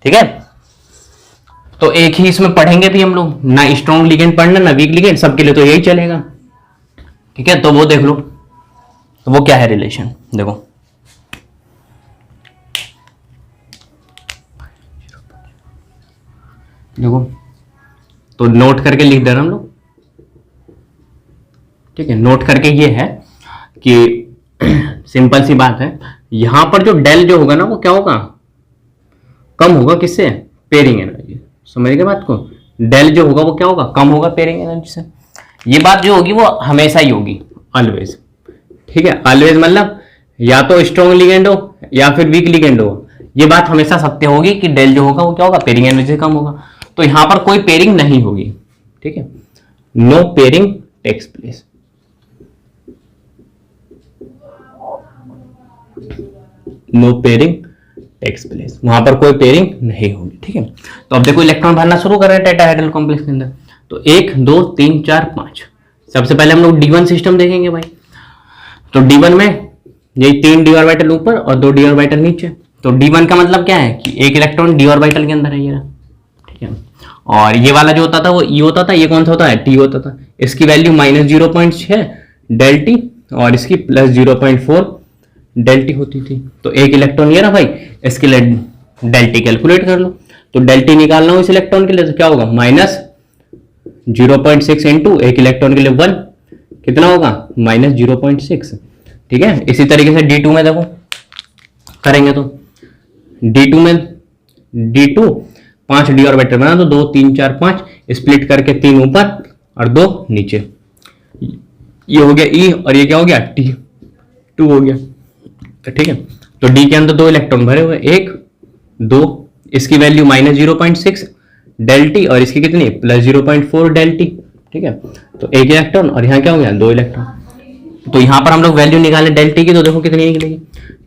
ठीक है, तो एक ही इसमें पढ़ेंगे भी हम लोग, ना स्ट्रॉन्ग लिगेंड पढ़ना ना वीक लिगेंड, सबके लिए तो यही चलेगा। ठीक है, तो वो देख लो, तो वो क्या है रिलेशन, देखो देखो, तो नोट करके लिख दे रहे हम लोग। ठीक है, नोट करके ये है कि सिंपल सी बात है, यहां पर जो डेल जो होगा ना वो क्या होगा, कम होगा, किससे, पेयरिंग एनर्जी। समझ गए बात को, डेल जो होगा वो क्या होगा, कम होगा पेयरिंग एनर्जी से। ये बात जो होगी वो हमेशा ही होगी, ऑलवेज। ठीक है, ऑलवेज मतलब या तो स्ट्रॉन्ग लिगेंड हो या फिर वीक लिगेंड हो, ये बात हमेशा सत्य होगी कि डेल जो होगा वो क्या होगा, पेयरिंग एनर्जी से कम होगा। तो यहां पर कोई पेयरिंग नहीं होगी। ठीक है, no pairing takes place. No pairing takes place, वहां पर कोई पेयरिंग नहीं होगी। ठीक है, तो अब देखो इलेक्ट्रॉन भरना शुरू कर रहे हैं टेट्राहेड्रल कॉम्प्लेक्स के अंदर। तो 1 2 3 4 5, सबसे पहले हम लोग D1 सिस्टम देखेंगे भाई। तो D1 में यही 3 d ऑर्बिटल ऊपर और 2 d ऑर्बिटल नीचे। तो D1 का मतलब क्या है कि एक इलेक्ट्रॉन d ऑर्बिटल के अंदर है ये। ठीक है, और ये वाला जो होता था वो E होता था, ये कौन सा होता है, T होता था। इसकी वैल्यू -0.6 डेल टी और इसकी +0.4 डेल टी होती थी। तो एक इलेक्ट्रॉन ये रहा भाई, इसके लिए डेल टी कैलकुलेट कर लो। तो डेल टी निकालना हो इस इलेक्ट्रॉन के लिए तो क्या होगा, -0.6 इंटू एक इलेक्ट्रॉन के लिए 1, कितना होगा, -0.6। ठीक है, इसी तरीके से D2 में देखो करेंगे तो D2 में D2 5 d ऑर्बिटल बना तो 2 3 4 5 स्प्लिट करके 3 ऊपर और 2 नीचे। ये हो गया E और ये क्या हो गया, T2 हो गया। तो ठीक है, तो D के अंदर 2 इलेक्ट्रॉन भरे हुए, 1 2, इसकी वैल्यू -0.6 डेल टी और इसकी कितनी, +0.4 डेल टी। ठीक है, तो एक इलेक्ट्रॉन और यहाँ क्या हो गया, 2 इलेक्ट्रॉन। तो यहाँ पर हम लोग वैल्यू निकालें डेल टी की, तो देखो कितनी निकलेगी,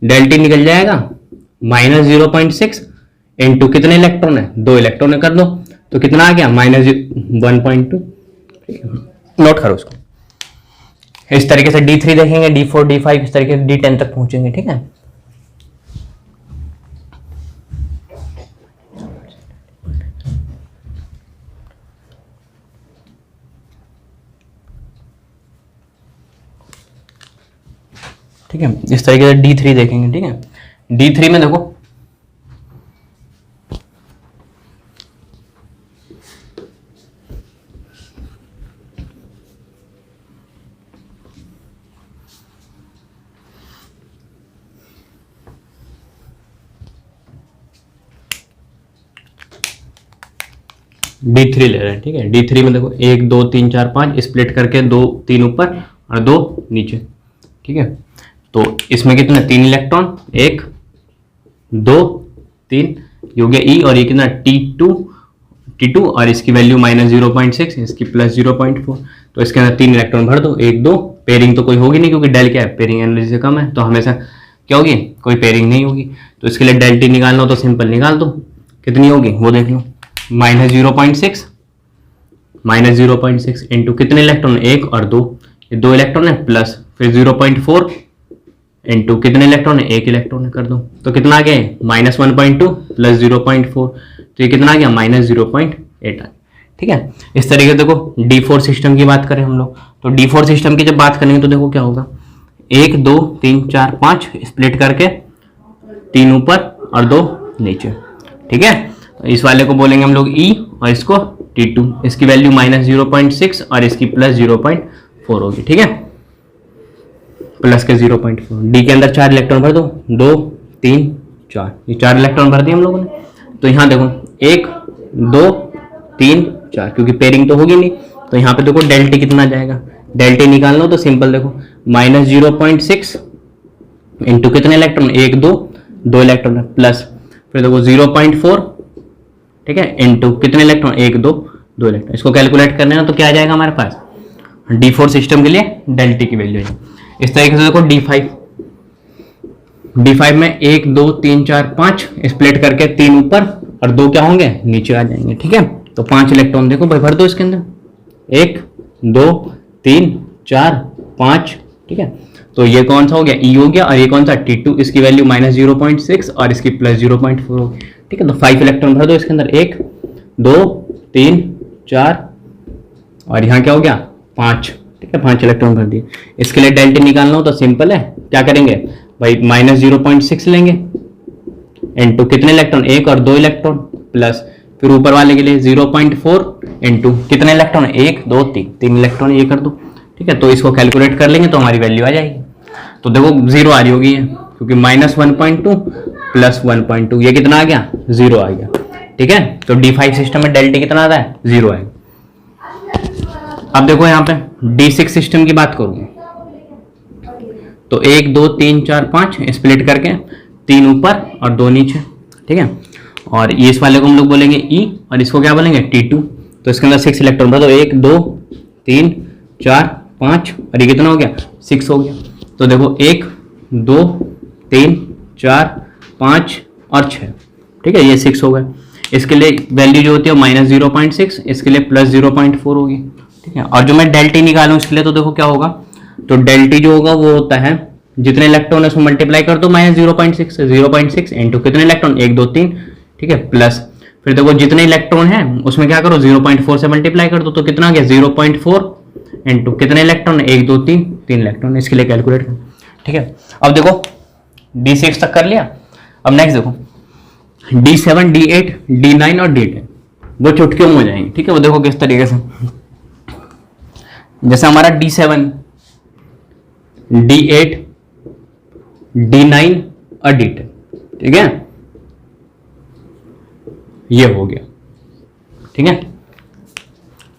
डेल टी निकल जाएगा -0.6 इंटू कितने इलेक्ट्रॉन है, 2 इलेक्ट्रॉन है, कर दो तो कितना आ गया, -1.2। नोट करो उसको। इस तरीके से D3 देखेंगे, D4 D5 इस तरीके से D10 तक पहुंचेंगे। ठीक है, ठीक है, इस तरीके से D3 देखेंगे। ठीक है, D3 में देखो D3 ले रहे हैं। ठीक है, D3 में देखो 1 2 3 4 5 स्प्लिट करके 2 3 ऊपर और 2 नीचे। ठीक है, तो इसमें कितने, 3 इलेक्ट्रॉन, 1 2 3 हो गया E और ये कितना T2 और इसकी वैल्यू -0.6 इसकी +0.4। तो इसके अंदर 3 इलेक्ट्रॉन भर दो, 1 2, पेयरिंग तो कोई होगी नहीं क्योंकि डेल क्या है, पेयरिंग एनर्जी से कम है, तो हमेशा क्या होगी, कोई पेयरिंग नहीं होगी। तो इसके लिए डेल टी निकालना हो तो सिंपल निकाल दो, कितनी होगी वो देख लो, -0.6 इंटू कितने इलेक्ट्रॉन, 1 और 2, ये 2 इलेक्ट्रॉन है, प्लस फिर 0.4 इंटू कितने इलेक्ट्रॉन है, 1 इलेक्ट्रॉन है, कर दो तो कितना आ गया, -1.2 प्लस 0.4, तो ये कितना आ गया, -0.8 आ गया। ठीक है, इस तरीके से देखो D4 सिस्टम की बात करें हम लोग, तो D4 सिस्टम की जब बात करेंगे तो देखो क्या होगा, 1 2 3 4 5 स्प्लिट करके 3 ऊपर और 2 नीचे। ठीक है, तो इस वाले को बोलेंगे हम लोग E और इसको T2, इसकी वैल्यू -0.6 और इसकी +0.4 होगी, ठीक है, प्लस के 0.4। डी के अंदर 4 इलेक्ट्रॉन भर दो, 2 3 4, ये 4 इलेक्ट्रॉन भर दिए हम लोगों ने। तो यहाँ देखो 1 2 3 4, क्योंकि पेयरिंग तो होगी नहीं, तो यहाँ पे देखो डेल्टी कितना आ जाएगा, डेल्टी निकालना हो तो सिंपल देखो -0.6 इंटू कितने इलेक्ट्रॉन, 1 2 इलेक्ट्रॉन प्लस, फिर देखो 0.4, ठीक है, इंटू कितने इलेक्ट्रॉन, 1 2 इलेक्ट्रॉन। इसको कैलकुलेट करना है तो क्या आ जाएगा हमारे पास, D4 सिस्टम के लिए डेल्टी की वैल्यू है। इस तरीके से देखो D5 में 1 2 3 4 5 स्प्लिट करके 3 ऊपर और 2 क्या होंगे, नीचे आ जाएंगे, ठीक है। तो 5 इलेक्ट्रॉन देखो भाई भर दो इसके अंदर, 1 2 3 4 5, ठीक है। तो ये कौन सा हो गया, E हो गया, और ये कौन सा T2, इसकी वैल्यू -0.6 और इसकी +0.4 होगी, ठीक है। तो 5 इलेक्ट्रॉन भर दो इसके अंदर, 1 2 3 4 और यहाँ क्या हो गया 5, ठीक है, 5 इलेक्ट्रॉन भर दिए। इसके लिए डेल्टा निकालना हो तो सिंपल है, क्या करेंगे भाई, -0.6 लेंगे इंटू कितने इलेक्ट्रॉन, 1 और 2 इलेक्ट्रॉन प्लस, फिर ऊपर वाले के लिए 0.4 इंटू कितने इलेक्ट्रॉन, 1 2 3 इलेक्ट्रॉन, ये कर दो, ठीक है। तो इसको कैलकुलेट कर लेंगे तो हमारी वैल्यू आ जाएगी। तो देखो 0 आ रही होगी है, क्योंकि -1.2 प्लस 1.2, ये कितना आ गया, 0 आ गया, ठीक है। तो D5 सिस्टम में डेल्टा कितना आता है, 0 आएगा। अब देखो यहाँ पे D6 सिस्टम की बात करूंगा तो 1 2 3 4 5 स्प्लिट करके 3 ऊपर और 2 नीचे, ठीक है। और ये इस वाले को हम लोग बोलेंगे E और इसको क्या बोलेंगे, T2। तो इसके अंदर 6 इलेक्ट्रॉन भर दो, 1 2 3 4 5 और ये कितना हो गया, 6 हो गया। तो देखो 1 2 3 4 5 और 6, ठीक है, ये 6 हो गए। इसके लिए वैल्यू जो होती है -0.6, इसके लिए +0.4 होगी, ठीक है। और जो मैं डेल्टी निकालूं इसके लिए तो देखो क्या होगा, तो डेल्टी जो होगा वो होता है जितने इलेक्ट्रॉन है उसमें मल्टीप्लाई कर दो -0.6 से, 0.6 इंटू कितने इलेक्ट्रॉन, 1 2 3, ठीक है, प्लस फिर देखो जितने इलेक्ट्रॉन है उसमें क्या करो, 0.4 से मल्टीप्लाई कर दो, तो कितना आ गया 0.4 इंटू कितने इलेक्ट्रॉन, 1 2 3 इलेक्ट्रॉन, इसके लिए कैलकुलेट करो, ठीक है। अब देखो D6 तक कर लिया। अब नेक्स्ट देखो D7 D8 D9 और D10 वो चुटकियों में हो जाएंगे, ठीक है। वो देखो किस तरीके से, जैसे हमारा D7 D8 D9 और D10, ठीक है, ये हो गया, ठीक है।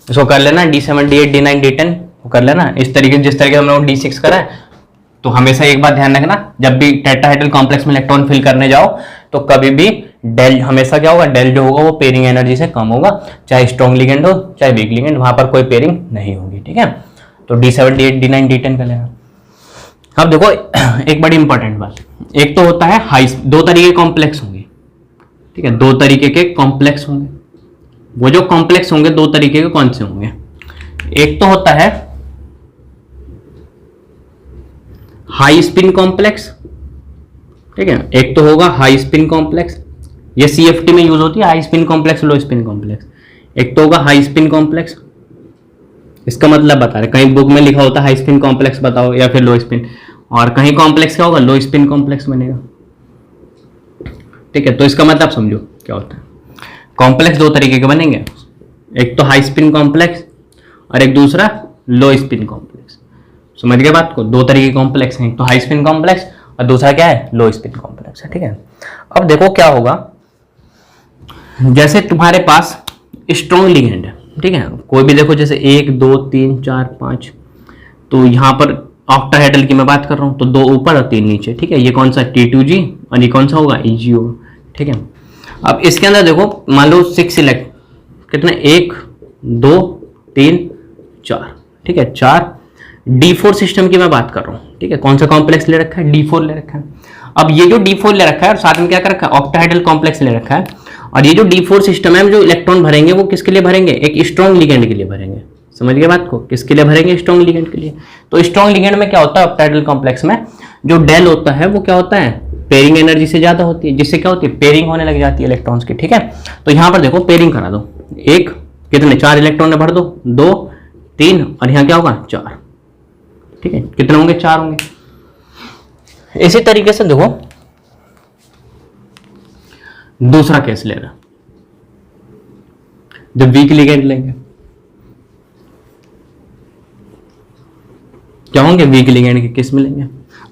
इसको कर लेना D7 D8 D9 D10 कर लेना इस तरीके, जिस तरीके हम लोग D6 करा है। तो हमेशा एक बात ध्यान रखना, जब भी टेट्राहेड्रल कॉम्प्लेक्स में इलेक्ट्रॉन फिल करने जाओ तो कभी भी डेल हमेशा क्या होगा, डेल जो होगा वो पेयरिंग एनर्जी से कम होगा, चाहे स्ट्रॉन्ग लिगेंड हो चाहे वीक लिगेंड, वहां पर कोई पेयरिंग नहीं होगी, ठीक है। तो D7 D8 D9 D10 कर लेना। अब देखो एक बड़ी इंपॉर्टेंट बात, एक तो होता है हाई, 2 तरीके कॉम्प्लेक्स होंगे, ठीक है, 2 तरीके के कॉम्प्लेक्स होंगे। वो जो कॉम्प्लेक्स होंगे 2 तरीके के कौन से होंगे, एक तो होता है हाई स्पिन कॉम्प्लेक्स, ठीक है, एक तो होगा हाई स्पिन कॉम्प्लेक्स, ये CFT में यूज होती है, हाई स्पिन कॉम्प्लेक्स लो स्पिन कॉम्प्लेक्स। एक तो होगा हाई स्पिन कॉम्प्लेक्स, इसका मतलब बता रहे, कहीं बुक में लिखा होता है हाई स्पिन कॉम्प्लेक्स बताओ या फिर लो स्पिन, और कहीं कॉम्प्लेक्स क्या होगा, लो स्पिन कॉम्प्लेक्स बनेगा, ठीक है। तो इसका मतलब समझो क्या होता है, कॉम्प्लेक्स 2 तरीके के बनेंगे, एक तो हाई स्पिन कॉम्प्लेक्स और एक दूसरा लो स्पिन कॉम्प्लेक्स। समझ गए बात को, 2 तरीके कॉम्प्लेक्स हैं, एक तो हाई स्पिन कॉम्प्लेक्स और दूसरा क्या है, लो स्पिन कॉम्प्लेक्स है, ठीक है। अब देखो क्या होगा, जैसे तुम्हारे पास स्ट्रॉन्ग लिगेंड है, ठीक है, कोई भी देखो जैसे 1 2 3 4 5, तो यहाँ पर ऑक्टाहेड्रल की मैं बात कर रहा हूँ, तो 2 ऊपर और 3 नीचे, ठीक है। ये कौन सा T2G और ये कौन सा होगा, EG होगा, ठीक है। अब इसके अंदर देखो मान लो 6 इलेक्ट कितने, 1 2 3 4, ठीक है, 4। D4 सिस्टम की मैं बात कर रहा हूँ, ठीक है, कौन सा कॉम्प्लेक्स ले रखा है, D4 ले रखा है। अब ये जो D4 ले रखा है और साथ में क्या कर रखा है, ऑक्टाहेड्रल कॉम्प्लेक्स ले रखा है, और ये जो D4 सिस्टम है जो इलेक्ट्रॉन भरेंगे वो किसके लिए भरेंगे, एक स्ट्रॉन्ग लिगेंड के लिए भरेंगे। समझ गए बात को, किसके लिए भरेंगे, स्ट्रॉन्ग लिगेंड के लिए। तो स्ट्रॉन्ग लिगेंड में क्या होता है, ऑक्टाहेड्रल कॉम्प्लेक्स में जो डेल होता है वो क्या होता है, पेयरिंग एनर्जी से ज्यादा होती है, जिससे क्या होती है, पेयरिंग होने लग जाती है इलेक्ट्रॉन्स की, ठीक है। तो यहाँ पर देखो पेयरिंग करा दो, एक कितने 4 इलेक्ट्रॉन भर दो, 2 3 और यहाँ क्या होगा 4, ठीक है, कितने होंगे, 4 होंगे। इसी तरीके से देखो दूसरा केस ले रहा, जब वीक लिगेंड लेंगे क्या होंगे, वीक लिगेंड के किस में लेंगे।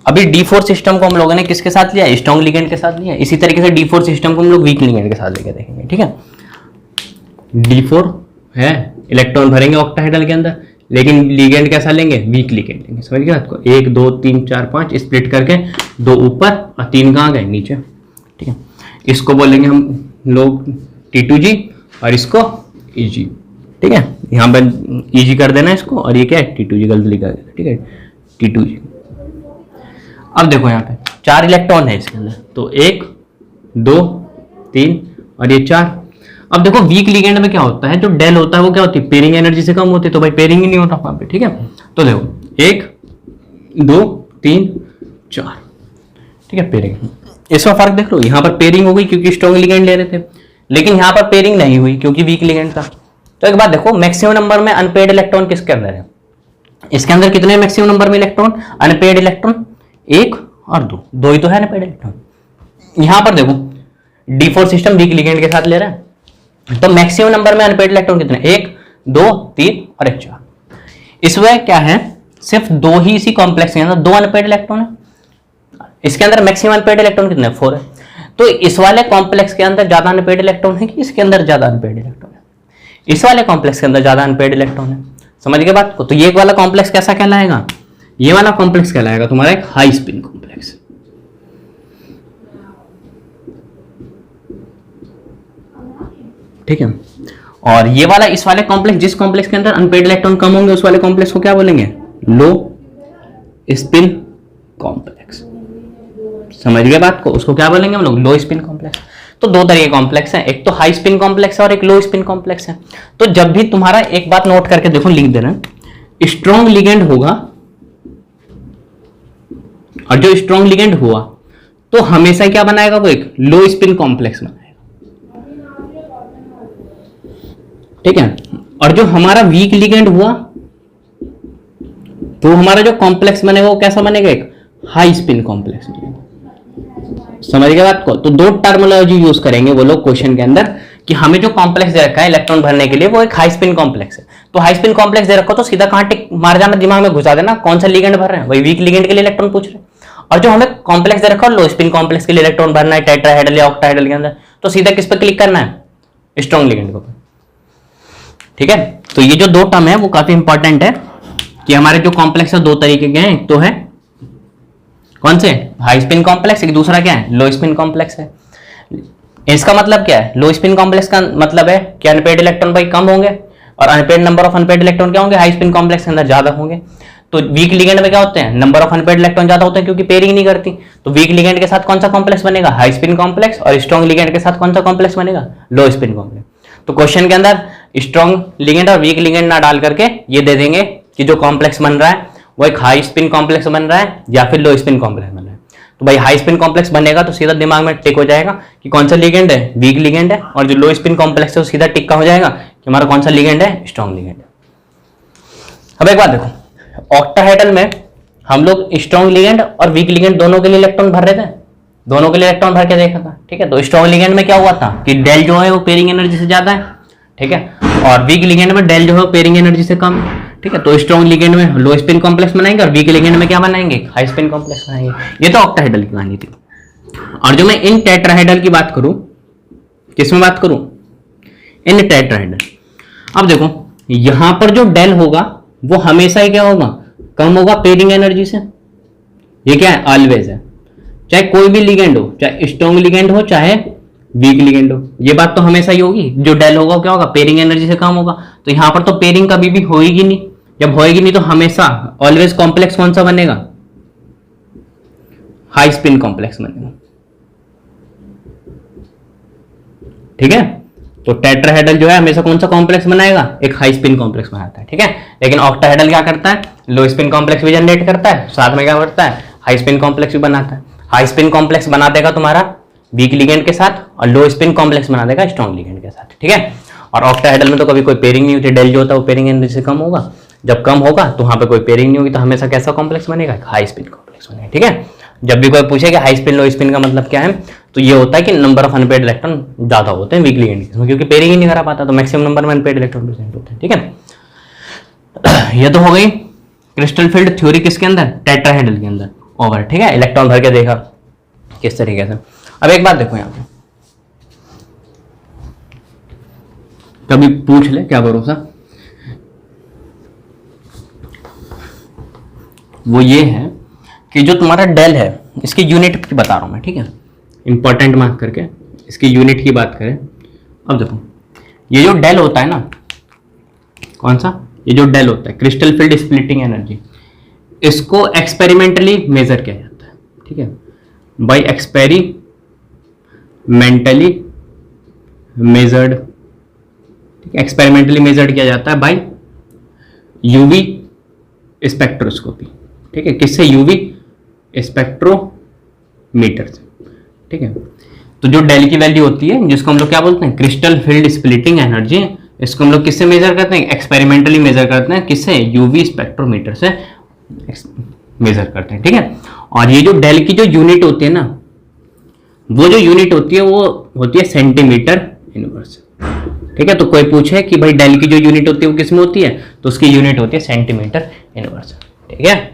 अभी D4 सिस्टम को हम लोगों ने किसके साथ लिया, स्ट्रॉन्ग लिगेंड के साथ लिया। इसी तरीके से D4 सिस्टम को हम लोग वीक लिगेंड के साथ लेके देखेंगे, ठीक है। D4 है, इलेक्ट्रॉन भरेंगे ऑक्टाहेड्रल के अंदर, लेकिन लिगेंड कैसा लेंगे, वीक लिगेंड लेंगे। समझ गए बात को, 1 2 3 4 5 स्प्लिट करके 2 ऊपर और 3 कहाँ गए, नीचे, ठीक है। इसको बोलेंगे हम लोग T2G और इसको EG, ठीक है। यहाँ पर EG कर देना इसको, और ये क्या है, T2G, गलत लिखा है, ठीक है, T2G। अब देखो यहाँ पे 4 इलेक्ट्रॉन है इसके अंदर, तो 1 2 3 और ये 4। अब देखो वीक लिगेंड में क्या होता है, जो डेल होता है वो क्या होती है, पेयरिंग एनर्जी से कम होती है, तो भाई पेयरिंग ही नहीं होता वहां पे, ठीक है। तो देखो 1 2 3 4, ठीक है, पेयरिंग। इसमें फर्क देख लो, यहाँ पर पेयरिंग हो गई क्योंकि स्ट्रॉन्ग लिगेंड ले रहे थे, लेकिन यहाँ पर पेयरिंग नहीं हुई क्योंकि वीक लिगेंड था। तो एक बात देखो, मैक्सिमम नंबर में अनपेड इलेक्ट्रॉन किसके अंदर है, इसके अंदर कितने मैक्सिमम नंबर में इलेक्ट्रॉन, अनपेड इलेक्ट्रॉन 1 और 2, 2 ही तो है अनपेड इलेक्ट्रॉन। यहां पर देखो D4 सिस्टम वीक लिगेंड के साथ ले रहा है, तो मैक्सिमम नंबर में अनपेड इलेक्ट्रॉन कितने, 1 2 3 और 1 4। इसमें क्या है, सिर्फ 2 ही इसी कॉम्प्लेक्स के अंदर 2 अनपेड इलेक्ट्रॉन है। इसके अंदर मैक्सिमम अनपेड इलेक्ट्रॉन कितने, 4 है। तो इस वाले कॉम्प्लेक्स के अंदर ज्यादा अनपेड इलेक्ट्रॉन है कि इसके अंदर ज्यादा अनपेड इलेक्ट्रॉन है, इस वाले कॉम्प्लेक्स के अंदर ज्यादा अनपेड इलेक्ट्रॉन है। समझ गए बात को। तो ये वाला कॉम्प्लेक्स कैसा कहलाएगा, ये वाला कॉम्प्लेक्स कहलाएगा तुम्हारा एक हाई स्पिन कॉम्प्लेक्स, ठीक है। और ये वाला, इस वाले कॉम्प्लेक्स, जिस कॉम्प्लेक्स के अंदर अनपेड इलेक्ट्रॉन कम होंगे उस वाले कॉम्प्लेक्स को क्या बोलेंगे, लो स्पिन कॉम्प्लेक्स। समझ गए बात को, उसको क्या बोलेंगे हम लोग, लो स्पिन कॉम्प्लेक्स। तो 2 तरह के कॉम्प्लेक्स हैं, एक तो हाई स्पिन कॉम्प्लेक्स है और एक लो स्पिन कॉम्प्लेक्स है। तो जब भी तुम्हारा, एक बात नोट करके देखो, लिख देना, स्ट्रॉन्ग लिगेंड होगा और जो स्ट्रॉन्ग लिगेंड हुआ तो हमेशा क्या बनाएगा, वो एक लो स्पिन कॉम्प्लेक्स बनाएगा, ठीक है। और जो हमारा वीक लिगेंड हुआ तो हमारा जो कॉम्प्लेक्स बनेगा वो कैसा बनेगा, एक हाई स्पिन कॉम्प्लेक्स बनेगा। समझ गए बात को। तो 2 टर्मिनोलॉजी यूज करेंगे वो लोग क्वेश्चन के अंदर, कि हमें जो कॉम्प्लेक्स दे रखा है इलेक्ट्रॉन भरने के लिए वो एक हाई स्पिन कॉम्प्लेक्स है। तो हाई स्पिन कॉम्प्लेक्स दे रखो तो सीधा कहां टिक मार जाना, दिमाग में घुसा देना, कौन सा लिगेंड भर रहे हैं, वही वीक लिगेंड के लिए इलेक्ट्रॉन पूछ रहे हैं। और जो हमें कॉम्प्लेक्स दे रखा है लो स्पिन कॉम्प्लेक्स के लिए इलेक्ट्रॉन भरना है, टेट्राहेड्रल या ऑक्टाहेड्रल के अंदर, तो सीधा किस पे क्लिक करना है, स्ट्रॉन्ग लिगेंड को, ठीक है। तो ये जो 2 टर्म है वो काफी इंपॉर्टेंट है, कि हमारे जो कॉम्प्लेक्स है 2 तरीके के हैं, एक तो है कौन से, हाई स्पिन कॉम्प्लेक्स, एक दूसरा क्या है, लो स्पिन कॉम्प्लेक्स है। इसका मतलब क्या है, लो स्पिन कॉम्प्लेक्स का मतलब है कि अनपेड इलेक्ट्रॉन भाई कम होंगे और unpaired number of unpaired electron क्या होंगे, हाई स्पिन कॉम्प्लेक्स के अंदर ज्यादा होंगे। तो वीक लिगेंड में क्या होते हैं, नंबर ऑफ अनपेड इलेक्ट्रॉन ज्यादा होते हैं क्योंकि पेयरिंग नहीं करती। तो वीक लिगेंड के साथ कौन सा कॉम्प्लेक्स बनेगा, हाई स्पिन कॉम्प्लेक्स, और स्ट्रॉन्ग लिगेंड के साथ कौन सा कॉम्प्लेक्स बनेगा, लो स्पिन कॉम्प्लेक्स। तो क्वेश्चन के अंदर स्ट्रॉन्ग लिगेंड और वीक लिगेंड ना डाल करके ये दे देंगे कि जो कॉम्प्लेक्स बन रहा है वो एक हाई स्पिन कॉम्प्लेक्स बन रहा है या फिर लो स्पिन कॉम्प्लेक्स बन रहा है। तो भाई हाई स्पिन कॉम्प्लेक्स बनेगा तो सीधा दिमाग में टिक हो जाएगा कि कौन सा लिगेंड है, वीक लिगेंड है, और जो लो स्पिन कॉम्प्लेक्स है वो सीधा टिक का हो जाएगा कि हमारा कौन सा लिगेंड है, स्ट्रॉन्ग लिगेंड है। अब एक बात देखो, ऑक्टाहेड्रल में हम लोग स्ट्रॉन्ग लिगेंड और वीक लिगेंड दोनों के लिए इलेक्ट्रॉन भर रहे थे, दोनों के लिए इलेक्ट्रॉन भर के देखा था, ठीक है। तो स्ट्रॉन्ग लिगेंड में क्या हुआ था कि डेल जो है वो पेयरिंग एनर्जी से ज्यादा है, ठीक है, और वीक लिगेंड में डेल जो है पेयरिंग एनर्जी से कम, ठीक है। तो स्ट्रॉन्ग लिगेंड में लो स्पिन कॉम्प्लेक्स बनाएंगे और वीक लिगेंड में क्या बनाएंगे, हाई स्पिन कॉम्प्लेक्स बनाएंगे। ये तो ऑक्टाहेड्रल की कहानी थी। और जो मैं इन टेट्राहेड्रल की बात करूं, किसमें बात करूं, इन टेट्राहेड्रल। अब देखो यहां पर जो डेल होगा वो हमेशा ही क्या होगा, कम होगा पेयरिंग एनर्जी से। ये क्या है, ऑलवेज है, चाहे कोई भी लिगेंड हो, चाहे स्ट्रॉन्ग लिगेंड हो चाहे वीक लिगेंड हो, ये बात तो हमेशा ही होगी। जो डेल होगा क्या होगा, पेयरिंग एनर्जी से कम होगा। तो यहां पर तो पेयरिंग कभी भी होएगी नहीं, जब होएगी नहीं तो हमेशा ऑलवेज कॉम्प्लेक्स कौन सा बनेगा, हाई स्पिन कॉम्प्लेक्स बनेगा, ठीक है। तो टेट्राहेड्रल जो है हमेशा कौन सा कॉम्प्लेक्स बनाएगा, एक हाई स्पिन कॉम्प्लेक्स बनाता है, ठीक है। लेकिन ऑक्टाहेड्रल क्या करता है, लो स्पिन कॉम्प्लेक्स भी जनरेट करता है, साथ में क्या करता है, हाई स्पिन कॉम्प्लेक्स भी बनाता है। हाई स्पिन कॉम्प्लेक्स बना देगा तुम्हारा वीक लिगेंड के साथ और लो स्पिन कॉम्प्लेक्स बना देगा स्ट्रॉन्ग लिगेंड के साथ, ठीक है। और ऑक्टाहेड्रल में तो कभी कोई पेयरिंग नहीं होती, डेल जो होता है वो पेयरिंग एनर्जी से कम होगा, जब कम होगा तो वहां पे कोई पेयरिंग नहीं होगी तो हमेशा कैसा कॉम्प्लेक्स बनेगा, हाई स्पिन कॉम्प्लेक्स बनेगा, ठीक है। जब भी कोई पूछे कि हाई स्पिन लो स्पिन का मतलब क्या है, तो ये होता है कि नंबर ऑफ अनपेड इलेक्ट्रॉन ज्यादा होते हैं वीकली एंड केस में, क्योंकि पेयरिंग ही नहीं करा पाता, तो मैक्सिमम नंबर में अनपेड इलेक्ट्रॉन प्रेजेंट होते हैं। ठीक है, ये तो हो गई क्रिस्टल फील्ड थ्योरी किसके अंदर, टेट्राहेड्रल के अंदर ओवर। ठीक है, इलेक्ट्रॉन भर के देखा किस तरीके से। अब एक बात देखो यहाँ पे, कभी पूछ ले क्या भरोसा, वो ये है कि जो तुम्हारा डेल है इसकी यूनिट की बता रहा हूं मैं। ठीक है, इंपॉर्टेंट मार्क करके इसकी यूनिट की बात करें। अब देखो ये जो डेल होता है ना, कौन सा, ये जो डेल होता है क्रिस्टल फील्ड स्प्लिटिंग एनर्जी, इसको एक्सपेरिमेंटली मेजर किया जाता है। ठीक है, by experimentally measured, experimentally measured किया जाता है बाय यूवी स्पेक्ट्रोस्कोपी। ठीक है, किससे, यूवी स्पेक्ट्रोमीटर से। ठीक है, तो जो डेल की वैल्यू होती है जिसको हम लोग क्या बोलते हैं, क्रिस्टल फील्ड स्प्लिटिंग एनर्जी, इसको हम लोग किससे मेजर करते हैं, एक्सपेरिमेंटली मेजर करते हैं, किससे, यूवी स्पेक्ट्रोमीटर से मेजर करते हैं। ठीक है, और ये जो डेल की जो यूनिट होती है ना, वो जो यूनिट होती है वो होती है सेंटीमीटर इनवर्स। ठीक है, तो कोई पूछे कि भाई डेल की जो यूनिट होती है वो किसमें होती है, तो उसकी यूनिट होती है सेंटीमीटर इनवर्स। ठीक है,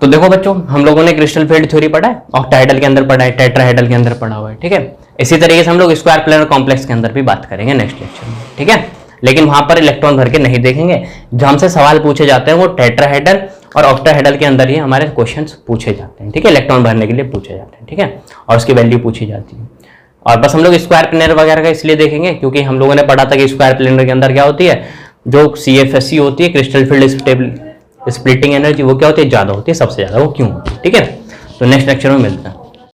तो देखो बच्चों हम लोगों ने क्रिस्टल फील्ड थ्योरी पढ़ा है, ऑक्टाहेड्रल के अंदर पढ़ा है, टेट्राहेड्रल के अंदर पढ़ा हुआ है। ठीक है, इसी तरीके से हम लोग स्क्वायर प्लेनर कॉम्प्लेक्स के अंदर भी बात करेंगे नेक्स्ट लेक्चर में। ठीक है, लेकिन वहां पर इलेक्ट्रॉन भर के नहीं देखेंगे, जो हमसे सवाल पूछे जाते हैं वो टेट्राहेड्रल और ऑक्टाहेड्रल के अंदर ही हमारे क्वेश्चंस पूछे जाते हैं। ठीक है, इलेक्ट्रॉन भरने के लिए पूछे जाते हैं। ठीक है, और उसकी वैल्यू पूछी जाती है। और बस हम लोग स्क्वायर प्लेनर वगैरह का इसलिए देखेंगे क्योंकि हम लोगों ने पढ़ा था कि स्क्वायर प्लेनर के अंदर क्या होती है, जो CFSE होती है क्रिस्टल फील्ड स्प्लिटिंग एनर्जी, वो क्या होती है, ज्यादा होती है, सबसे ज्यादा, वो क्यों होती है। ठीक है, तो नेक्स्ट लेक्चर में मिलते हैं।